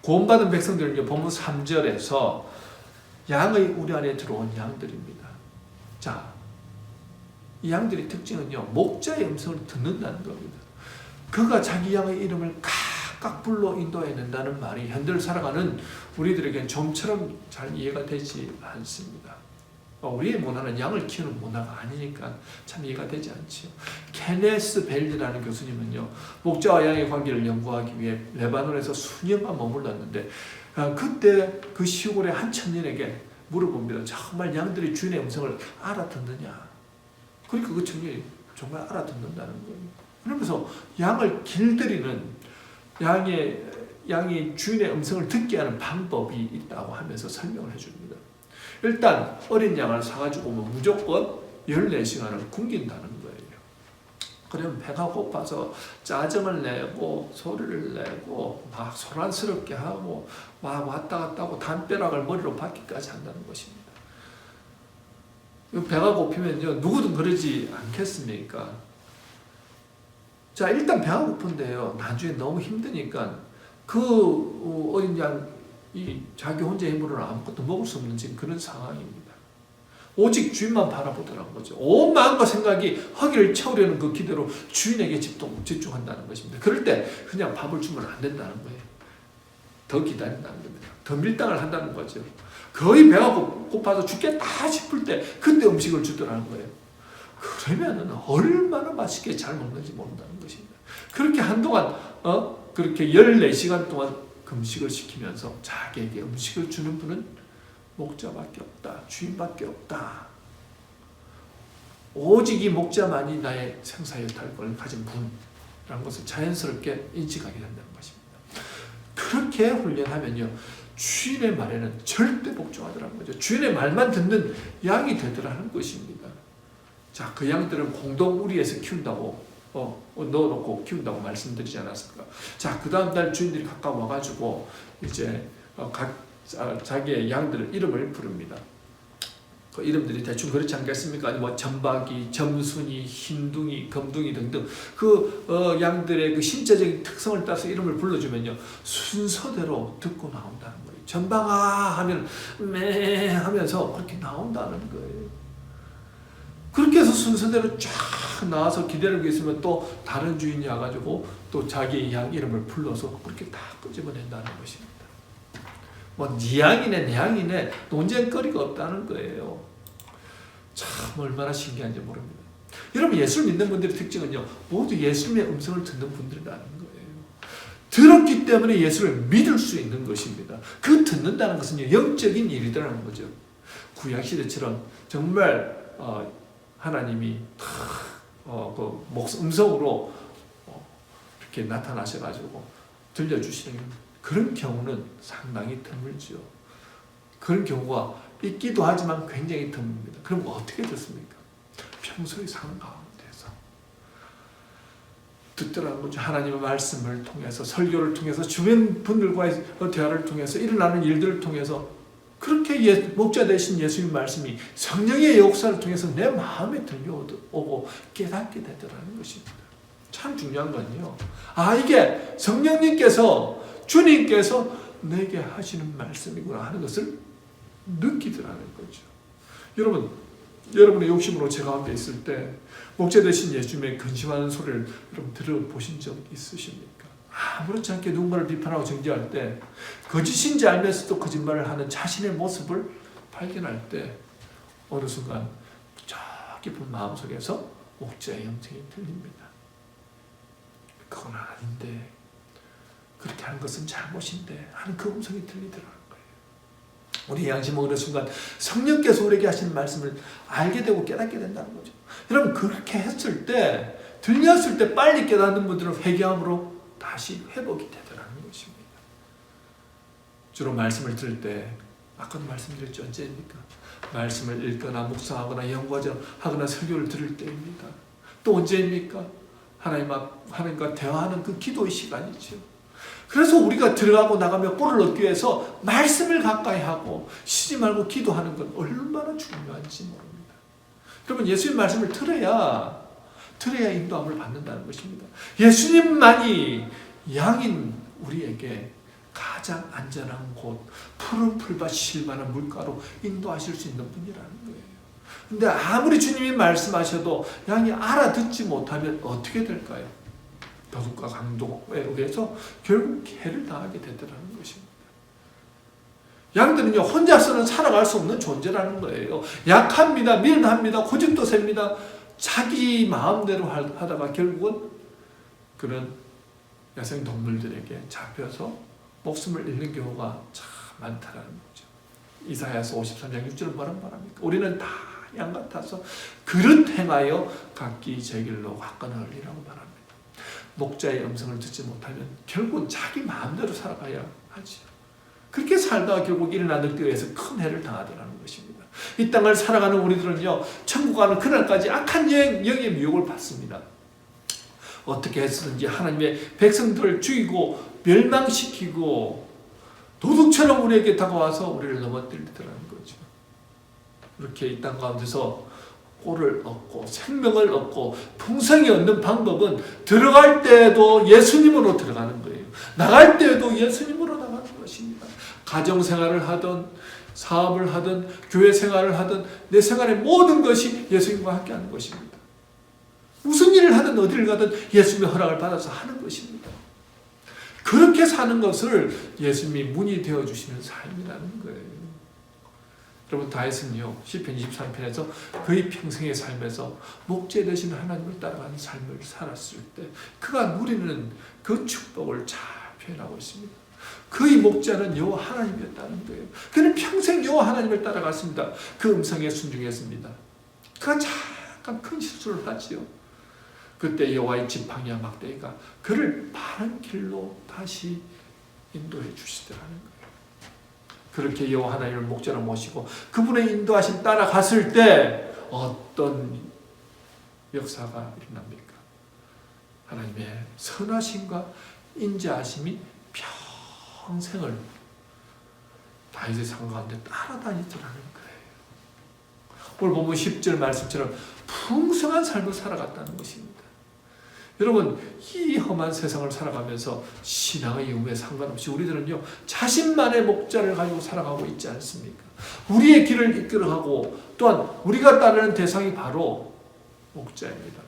구원받은 백성들은요, 본문 3절에서 양의 우리 안에 들어온 양들입니다. 자, 이 양들의 특징은요, 목자의 음성을 듣는다는 겁니다. 그가 자기 양의 이름을 각각 불러 인도해낸다는 말이 현대를 살아가는 우리들에겐 좀처럼 잘 이해가 되지 않습니다. 우리의 문화는 양을 키우는 문화가 아니니까 참 이해가 되지 않지요. 케네스 벨리라는 교수님은요, 목자와 양의 관계를 연구하기 위해 레바논에서 수년간 머물렀는데 그때 그 시골의 한 청년에게 물어봅니다. 정말 양들이 주인의 음성을 알아듣느냐? 그러니까 그 청년이 정말 알아듣는다는 거예요. 그러면서 양을 길들이는 양이 주인의 음성을 듣게 하는 방법이 있다고 하면서 설명을 해줍니다. 일단 어린 양을 사가지고 오면 무조건 14시간을 굶긴다는 거예요. 그러면 배가 고파서 짜증을 내고 소리를 내고 막 소란스럽게 하고 막 왔다 갔다 하고 담벼락을 머리로 받기까지 한다는 것입니다. 배가 고프면요, 누구든 그러지 않겠습니까? 자, 일단 배가 고픈데요, 나중에 너무 힘드니까 그 어린 양이 자기 혼자 힘으로는 아무것도 먹을 수 없는 지금 그런 상황입니다. 오직 주인만 바라보더라는 거죠. 온 마음과 생각이 허기를 채우려는 그 기대로 주인에게 집중한다는 것입니다. 그럴 때 그냥 밥을 주면 안 된다는 거예요. 더 기다린다는 겁니다. 더 밀당을 한다는 거죠. 거의 배가 고파서 죽겠다 싶을 때 그때 음식을 주더라는 거예요. 그러면 얼마나 맛있게 잘 먹는지 모른다는 것입니다. 그렇게 한동안 그렇게 14시간 동안 금식을 시키면서 자기에게 음식을 주는 분은 목자밖에 없다. 주인밖에 없다. 오직 이 목자만이 나의 생사여탈권을 가진 분이라는 것을 자연스럽게 인식하게 된다는 것입니다. 그렇게 훈련하면요, 주인의 말에는 절대 복종하더라는 거죠. 주인의 말만 듣는 양이 되더라는 것입니다. 자, 그 양들은 공동 우리에서 키운다고 넣어놓고 키운다고 말씀드리지 않았습니까? 자, 그 다음 날 주인들이 가까워 와가지고 이제 자기의 양들의 이름을 부릅니다. 그 이름들이 대충 그렇지 않겠습니까? 아니 뭐 점박이, 점순이, 흰둥이, 검둥이 등등 그 양들의 그 신체적인 특성을 따라서 이름을 불러주면요 순서대로 듣고 나온다는 거예요. 점박아 하면 매 하면서 그렇게 나온다는 거예요. 그렇게 해서 순서대로 쫙 나와서 기다리고 있으면 또 다른 주인이 와가지고 또 자기 양 이름을 불러서 그렇게 다 끄집어낸다는 것입니다. 뭐 네 양이네 내 양이네 논쟁거리가 없다는 거예요. 참 얼마나 신기한지 모릅니다. 여러분 예수를 믿는 분들의 특징은요 모두 예수님의 음성을 듣는 분들이라는 거예요. 들었기 때문에 예수를 믿을 수 있는 것입니다. 그 듣는다는 것은 영적인 일이라는 거죠. 구약시대처럼 정말 하나님이 그 음성으로 이렇게 나타나셔가지고 들려주시는 그런 경우는 상당히 드물죠. 그런 경우가 있기도 하지만 굉장히 드뭅니다. 그럼 어떻게 듣습니까? 평소의 삶 가운데서 듣더라는 거죠. 하나님의 말씀을 통해서, 설교를 통해서, 주변 분들과의 대화를 통해서, 일어나는 일들을 통해서 그렇게 목자 되신 예수님 말씀이 성령의 역사를 통해서 내 마음에 들려오고 깨닫게 되더라는 것입니다. 참 중요한 건요. 이게 성령님께서 주님께서 내게 하시는 말씀이구나 하는 것을 느끼더라는 거죠. 여러분, 여러분의 욕심으로 제 가운데 있을 때 목자 되신 예수님의 근심하는 소리를 여러분 들어보신 적 있으십니까? 아무렇지 않게 누군가를 비판하고 정죄할 때 거짓인지 알면서도 거짓말을 하는 자신의 모습을 발견할 때 어느 순간 저 깊은 마음속에서 목자의 음성이 들립니다. 그건 아닌데 그렇게 하는 것은 잘못인데 하는 그 음성이 들리더라는 거예요. 우리 양심 어느 순간 성령께서 우리에게 하시는 말씀을 알게 되고 깨닫게 된다는 거죠. 여러분 그렇게 했을 때 들렸을 때 빨리 깨닫는 분들은 회개함으로 다시 회복이 되더라는 것입니다. 주로 말씀을 들을 때 아까도 말씀드렸죠. 언제입니까? 말씀을 읽거나 묵상하거나 연구하거나 설교를 들을 때입니다. 또 언제입니까? 하나님과 대화하는 그 기도의 시간이죠. 그래서 우리가 들어가고 나가며 꼴을 얻기 위해서 말씀을 가까이 하고 쉬지 말고 기도하는 건 얼마나 중요한지 모릅니다. 여러분 예수님 말씀을 들어야 인도함을 받는다는 것입니다. 예수님만이 양인 우리에게 가장 안전한 곳, 푸른 풀밭 실만한 물가로 인도하실 수 있는 분이라는 거예요. 근데 아무리 주님이 말씀하셔도 양이 알아듣지 못하면 어떻게 될까요? 도둑과 강도에 의해서 결국 해를 당하게 되더라는 것입니다. 양들은요 혼자서는 살아갈 수 없는 존재라는 거예요. 약합니다. 미련합니다. 고집도 셉니다. 자기 마음대로 하다가 결국은 그런 야생동물들에게 잡혀서 목숨을 잃는 경우가 참 많다는 거죠. 이사야서 53장 6절은 뭐라고 말합니까? 우리는 다 양 같아서 그릇 행하여 각기 제 길로 가거나으리라고 말합니다. 목자의 음성을 듣지 못하면 결국은 자기 마음대로 살아가야 하죠. 그렇게 살다가 결국 일어나 늙기 위해서 큰 해를 당하더라는 것입니다. 이 땅을 살아가는 우리들은요 천국 가는 그날까지 악한 영의 미혹을 받습니다. 어떻게 해서든지 하나님의 백성들을 죽이고 멸망시키고 도둑처럼 우리에게 다가와서 우리를 넘어뜨리더라는 거죠. 이렇게 이 땅 가운데서 꼴을 얻고 생명을 얻고 풍성히 얻는 방법은 들어갈 때에도 예수님으로 들어가는 거예요. 나갈 때에도 예수님으로 나가는 것입니다. 가정생활을 하든 사업을 하든 교회 생활을 하든 내 생활의 모든 것이 예수님과 함께 하는 것입니다. 무슨 일을 하든 어디를 가든 예수님의 허락을 받아서 하는 것입니다. 그렇게 사는 것을 예수님이 문이 되어주시는 삶이라는 거예요. 여러분 다윗은요 시편 23편에서 그의 평생의 삶에서 목자 되신 하나님을 따라가는 삶을 살았을 때 그가 누리는 그 축복을 잘 표현하고 있습니다. 그의 목자는 여호와 하나님이었다는 거예요. 그는 평생 여호와 하나님을 따라갔습니다. 그 음성에 순종했습니다. 그가 잠깐 큰 실수를 하지요. 그때 여호와의 지팡이와 막대기가 그를 바른 길로 다시 인도해 주시더라는 거예요. 그렇게 여호와 하나님을 목자로 모시고 그분의 인도하심 따라갔을 때 어떤 역사가 일어납니까? 하나님의 선하심과 인자하심이 평생을 다윗의 상 가운데 따라다니더라는 거예요. 오늘 보면 10절 말씀처럼 풍성한 삶을 살아갔다는 것입니다. 여러분, 이 험한 세상을 살아가면서 신앙의 의무에 상관없이 우리들은요, 자신만의 목자를 가지고 살아가고 있지 않습니까? 우리의 길을 이끌어가고 또한 우리가 따르는 대상이 바로 목자입니다.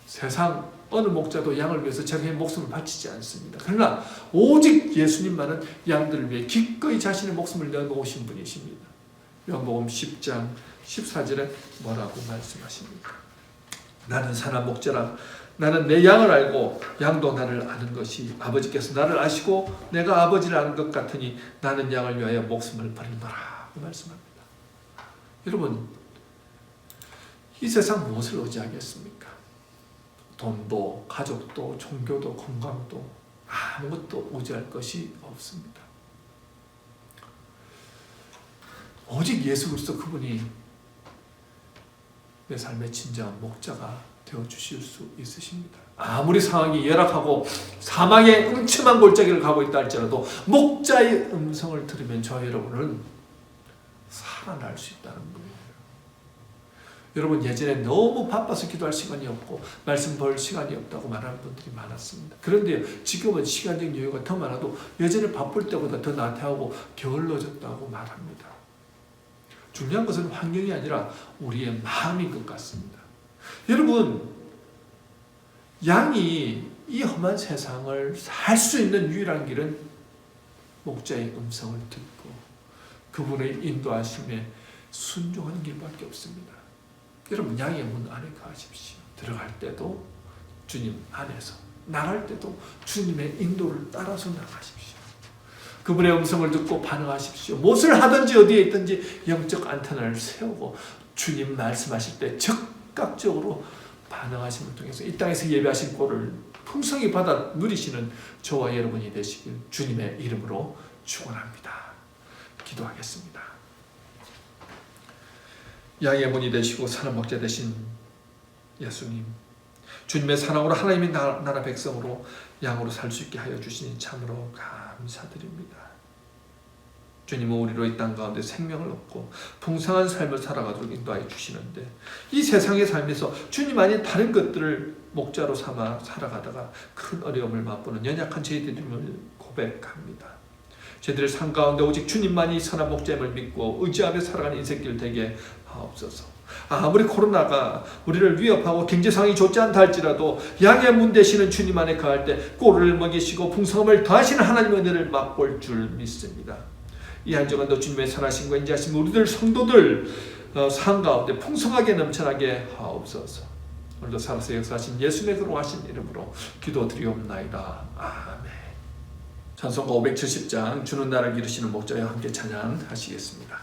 세상 어느 목자도 양을 위해서 자기의 목숨을 바치지 않습니다. 그러나 오직 예수님만은 양들을 위해 기꺼이 자신의 목숨을 내놓으신 분이십니다. 요한복음 10장 14절에 뭐라고 말씀하십니까? 나는 선한 목자라. 나는 내 양을 알고 양도 나를 아는 것이 아버지께서 나를 아시고 내가 아버지를 아는 것 같으니 나는 양을 위하여 목숨을 버리노라 그 말씀합니다. 여러분, 이 세상 무엇을 의지하겠습니까? 돈도 가족도 종교도 건강도 아무것도 의지할 것이 없습니다. 오직 예수 그리스도 그분이 내 삶의 진정한 목자가 되어주실 수 있으십니다. 아무리 상황이 열악하고 사망의 음침한 골짜기를 가고 있다 할지라도 목자의 음성을 들으면 저 여러분은 살아날 수 있다는 거예요. 여러분, 예전에 너무 바빠서 기도할 시간이 없고 말씀 볼 시간이 없다고 말하는 분들이 많았습니다. 그런데 지금은 시간적 여유가 더 많아도 예전에 바쁠 때보다 더 나태하고 게을러졌다고 말합니다. 중요한 것은 환경이 아니라 우리의 마음인 것 같습니다. 여러분, 양이 이 험한 세상을 살 수 있는 유일한 길은 목자의 음성을 듣고 그분의 인도하심에 순종하는 길밖에 없습니다. 여러분, 양의 문 안에 가십시오. 들어갈 때도 주님 안에서, 나갈 때도 주님의 인도를 따라서 나가십시오. 그분의 음성을 듣고 반응하십시오. 무엇을 하든지 어디에 있든지 영적 안테나를 세우고 주님 말씀하실 때 적극적으로 반응하심을 통해서 이 땅에서 예배하신 꼴을 풍성히 받아 누리시는 저와 여러분이 되시길 주님의 이름으로 축원합니다. 기도하겠습니다. 양의 문이 되시고 선한 목자 되신 예수님, 주님의 사랑으로 하나님의 나라 백성으로 양으로 살 수 있게 하여 주시니 참으로 감사드립니다. 주님은 우리로 이 땅 가운데 생명을 얻고 풍성한 삶을 살아가도록 인도하여 주시는데 이 세상의 삶에서 주님 아닌 다른 것들을 목자로 삼아 살아가다가 큰 어려움을 맛보는 연약한 저희들임을 고백합니다. 저희들의 삶 가운데 오직 주님만이 선한 목자임을 믿고 의지하며 살아가는 인생길 되게 하옵소서. 아무리 코로나가 우리를 위협하고 경제상황이 좋지 않다 할지라도 양의 문 되시는 주님 안에 거할 때 꼴을 먹이시고 풍성함을 더하시는 하나님의 은혜를 맛볼 줄 믿습니다. 이 한 주간도 주님의 선하심과 인자하심 우리들 성도들 삶 가운데 풍성하게 넘쳐나게 하옵소서. 오늘도 살아서 역사하신 예수님의 거룩하신 이름으로 기도드리옵나이다. 아멘. 찬송가 570장 주는 나를 기르시는 목자와 함께 찬양하시겠습니다.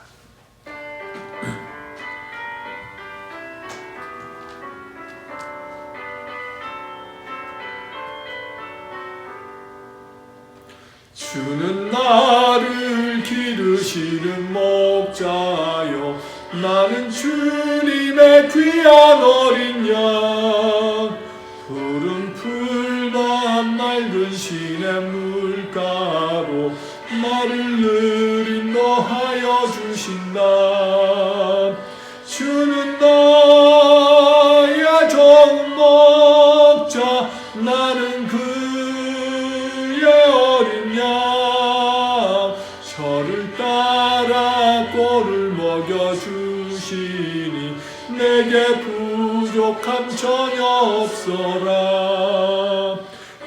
주는 나를 기르시는 목자여 나는 주님의 귀한 어린 양 푸른 풀만 맑은 시냇 물가로 나를 늘 인도하여 주신다. 주는 나의 좋은 목자 나는 그의 어린 양 저를 따라 꼴을 먹여주시니 내게 부족함 전혀 없어라.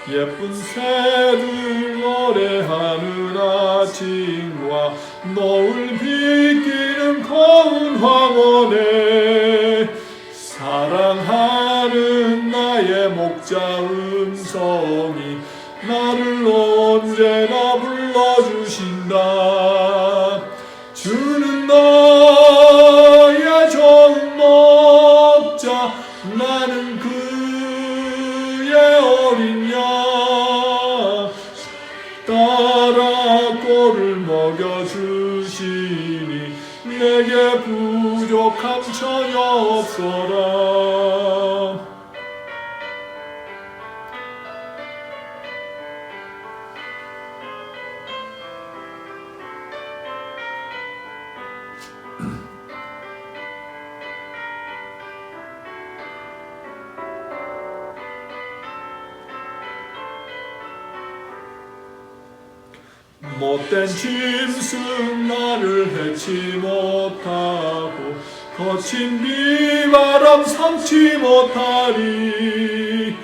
예쁜 새들 노래하는 아침과 노을 비끼는 고운 황혼에 사랑하는 나의 목자 음성이 나를 언제나 불러주신다. 주는 나의 좋은 목자 나는 그의 어린 양 따라 꼴을 먹여주시니 내게 부족함 전혀 없어라. 못된 짐승 나를 해치 못하고 거친 비바람 삼지 못하리.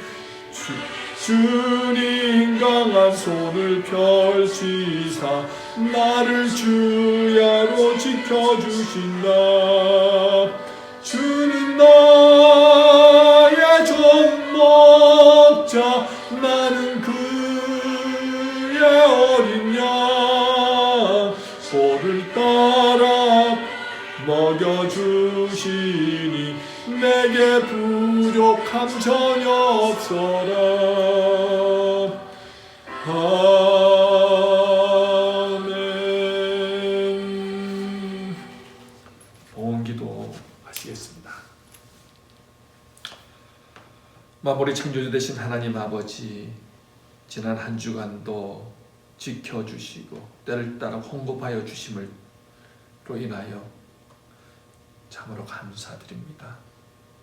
주님 강한 손을 펼치사 나를 주야로 지켜주신다. 주는 나의 전목자 나는 그의 어린 양 볼을 따라 먹여주시니 내게 부족함 전혀 없어라. 아멘. 봉헌기도 하시겠습니다. 마무리 창조주 되신 하나님 아버지, 지난 한 주간도 지켜주시고 때를 따라 홍급하여 주심을 로 인하여 참으로 감사드립니다.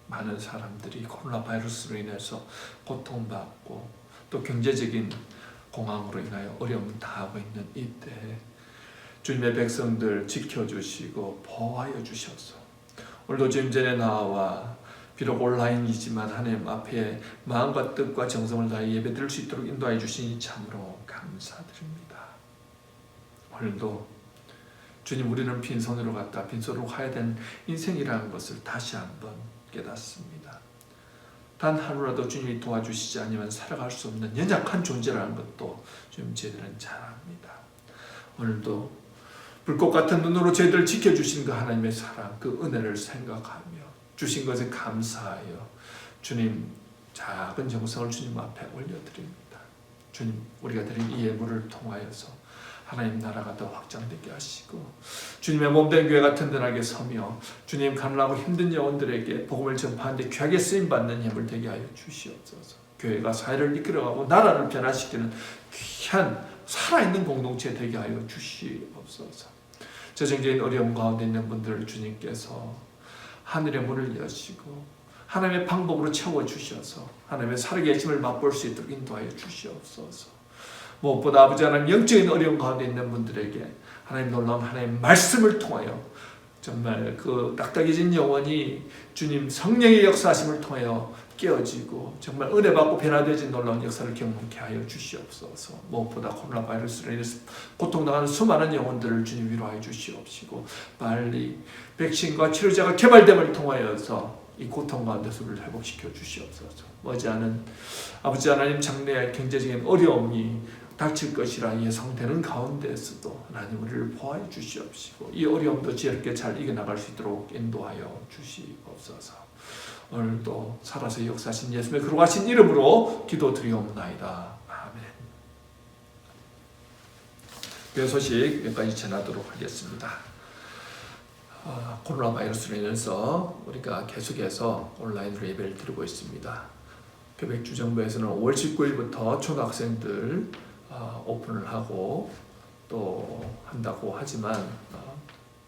많은 사람들이 코로나 바이러스로 인해서 고통받고 또 경제적인 공황으로 인하여 어려움을 당하고 있는 이때 주님의 백성들 지켜주시고 보호하여 주셔서 오늘도 주님 전에 나와 비록 온라인이지만 하나님 앞에 마음과 뜻과 정성을 다해 예배드릴 수 있도록 인도하여 주시니 참으로 감사드립니다. 오늘도 주님, 우리는 빈손으로 갔다 빈손으로 가야 되는 인생이라는 것을 다시 한번 깨닫습니다. 단 하루라도 주님이 도와주시지 않으면 살아갈 수 없는 연약한 존재라는 것도 주님 저희들은 잘 압니다. 오늘도 불꽃 같은 눈으로 저희들을 지켜주신 그 하나님의 사랑, 그 은혜를 생각하며 주신 것에 감사하여 주님 작은 정성을 주님 앞에 올려드립니다. 주님, 우리가 드린 이 예물을 통하여서 하나님 나라가 더 확장되게 하시고 주님의 몸된 교회가 든든하게 서며 주님 가난하고 힘든 영혼들에게 복음을 전파하는 데 귀하게 쓰임받는 예물 되게 하여 주시옵소서. 교회가 사회를 이끌어가고 나라를 변화시키는 귀한 살아있는 공동체 되게 하여 주시옵소서. 저정적인 어려움 가운데 있는 분들을 주님께서 하늘의 문을 여시고 하나님의 방법으로 채워주셔서 하나님의 살아계심을 맛볼 수 있도록 인도하여 주시옵소서. 무엇보다 아버지 하나님 영적인 어려움 가운데 있는 분들에게 하나님 놀라운 하나님의 말씀을 통하여 정말 그 딱딱해진 영혼이 주님 성령의 역사하심을 통하여 깨어지고 정말 은혜 받고 변화되어진 놀라운 역사를 경험케 하여 주시옵소서. 무엇보다 코로나 바이러스로 인해서 고통당하는 수많은 영혼들을 주님 위로하여 주시옵시고 빨리 백신과 치료제가 개발됨을 통하여서 이 고통 가운데서 우리를 회복시켜 주시옵소서. 머지않은 아버지 하나님 장래의 경제적인 어려움이 닥칠 것이라 예상되는 가운데에서도 하나님 우리를 보호해 주시옵시고 이 어려움도 지혜롭게 잘 이겨나갈 수 있도록 인도하여 주시옵소서. 오늘도 살아서 역사하신 예수님의 거룩하신 이름으로 기도드리옵나이다. 아멘. 그 소식 여기까지 전하도록 하겠습니다. 코로나 바이러스로 인해서 우리가 계속해서 온라인으로 예배를 드리고 있습니다. 표백주정부에서는 5월 19일부터 초등학생들 오픈을 하고 또 한다고 하지만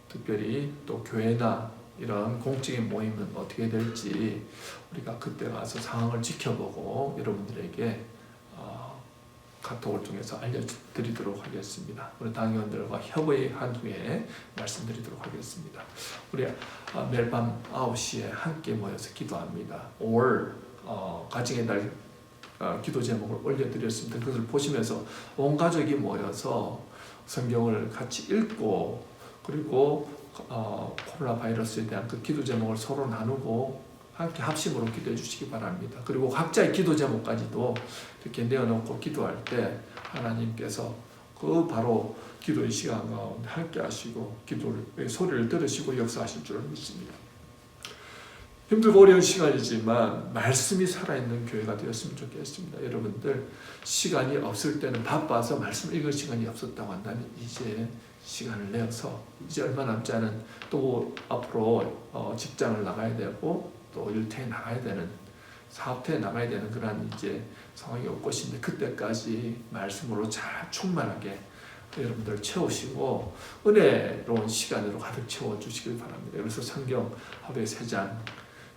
특별히 또 교회나 이런 공적인 모임은 어떻게 될지 우리가 그때 가서 상황을 지켜보고 여러분들에게 카톡을 통해서 알려드리도록 하겠습니다. 우리 당의원들과 협의한 후에 말씀드리도록 하겠습니다. 우리 매일 밤 9시에 함께 모여서 기도합니다. 5월 가정의 날 기도 제목을 올려드렸습니다. 그것을 보시면서 온 가족이 모여서 성경을 같이 읽고 그리고 코로나 바이러스에 대한 그 기도 제목을 서로 나누고 함께 합심으로 기도해 주시기 바랍니다. 그리고 각자의 기도 제목까지도 이렇게 내어놓고 기도할 때 하나님께서 그 바로 기도의 시간 가운데 함께 하시고 기도의 소리를 들으시고 역사하실 줄 믿습니다. 힘들고 어려운 시간이지만 말씀이 살아있는 교회가 되었으면 좋겠습니다. 여러분들 시간이 없을 때는 바빠서 말씀 읽을 시간이 없었다고 한다면 이제 시간을 내어서 이제 얼마 남지 않은 또 앞으로 직장을 나가야 되고 또 일터에 나가야 되는 사업터에 나가야 되는 그런 이제 상황이 올 것인데 그때까지 말씀으로 잘 충만하게 여러분들 채우시고 은혜로운 시간으로 가득 채워주시길 바랍니다. 그래서 성경 하루에 3장,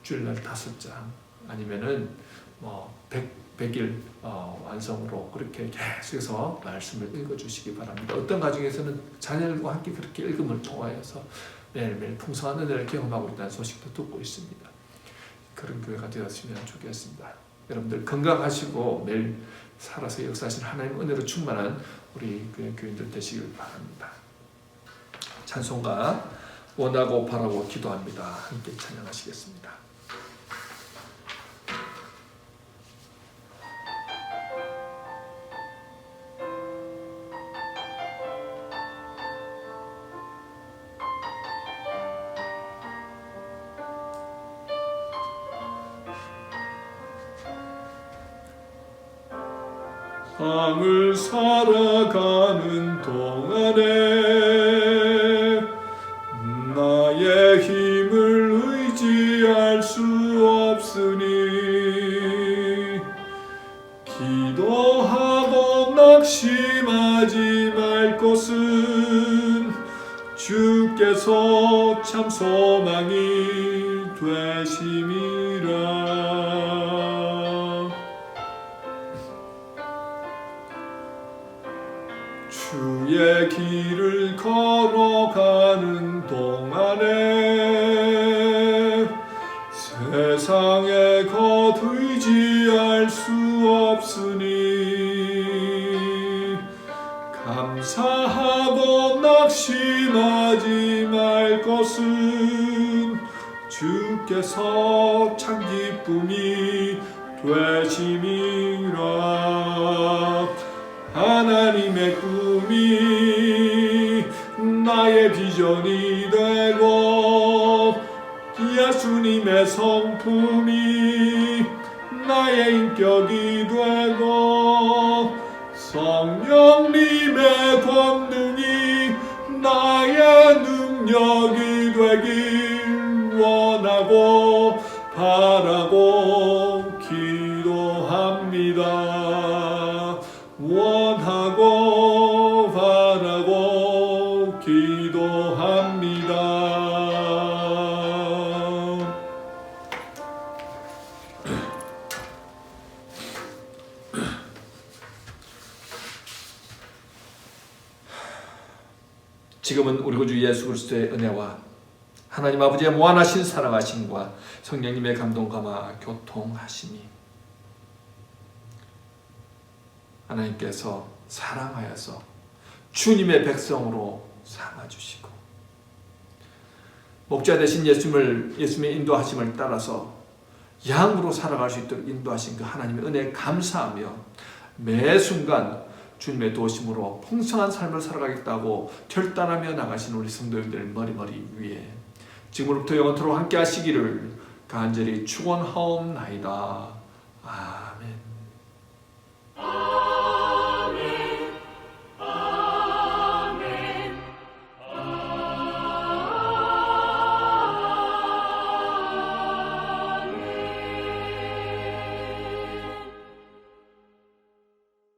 주일날 5장 아니면은 100일 완성으로 그렇게 계속해서 말씀을 읽어주시기 바랍니다. 어떤 가정에서는 자녀들과 함께 그렇게 읽음을 통하여서 매일매일 풍성한 은혜를 경험하고 있다는 소식도 듣고 있습니다. 그런 교회가 되었으면 좋겠습니다. 여러분들 건강하시고 매일 살아서 역사하신 하나님 은혜로 충만한 우리 교인들 되시길 바랍니다. 찬송가 원하고 바라고 기도합니다. 함께 찬양하시겠습니다. 밤을 살아가는 동안에 나의 힘을 의지할 수 없으니 기도하고 낙심하지 말 것은 주께서 참 소망이 되심이라. 주의 길을 걸어가는 동안에 세상에 겉 의지할 수 없으니 감사하고 낙심하지 말 것은 주께서 참 기쁨이 되심이라. 하나님의 꿈이 나의 비전이 되고 예수님의 성품이 나의 인격이 되고 성령님의 권능이 나의 능력이 되길 원하고 바라고 기도합니다. 원하고 바라고 기도합니다. 지금은 우리 구주 예수 그리스도의 은혜와 하나님 아버지의 무한하신 사랑하심과 성령님의 감동 감화 교통하심이 하나님께서 사랑하여서 주님의 백성으로 삼아주시고 목자 되신 예수님의 인도하심을 따라서 양으로 살아갈 수 있도록 인도하신 그 하나님의 은혜에 감사하며 매 순간 주님의 도우심으로 풍성한 삶을 살아가겠다고 결단하며 나가신 우리 성도님들 머리머리 위에 지금부터 영원토록 함께 하시기를 간절히 축원하옵나이다. 아멘.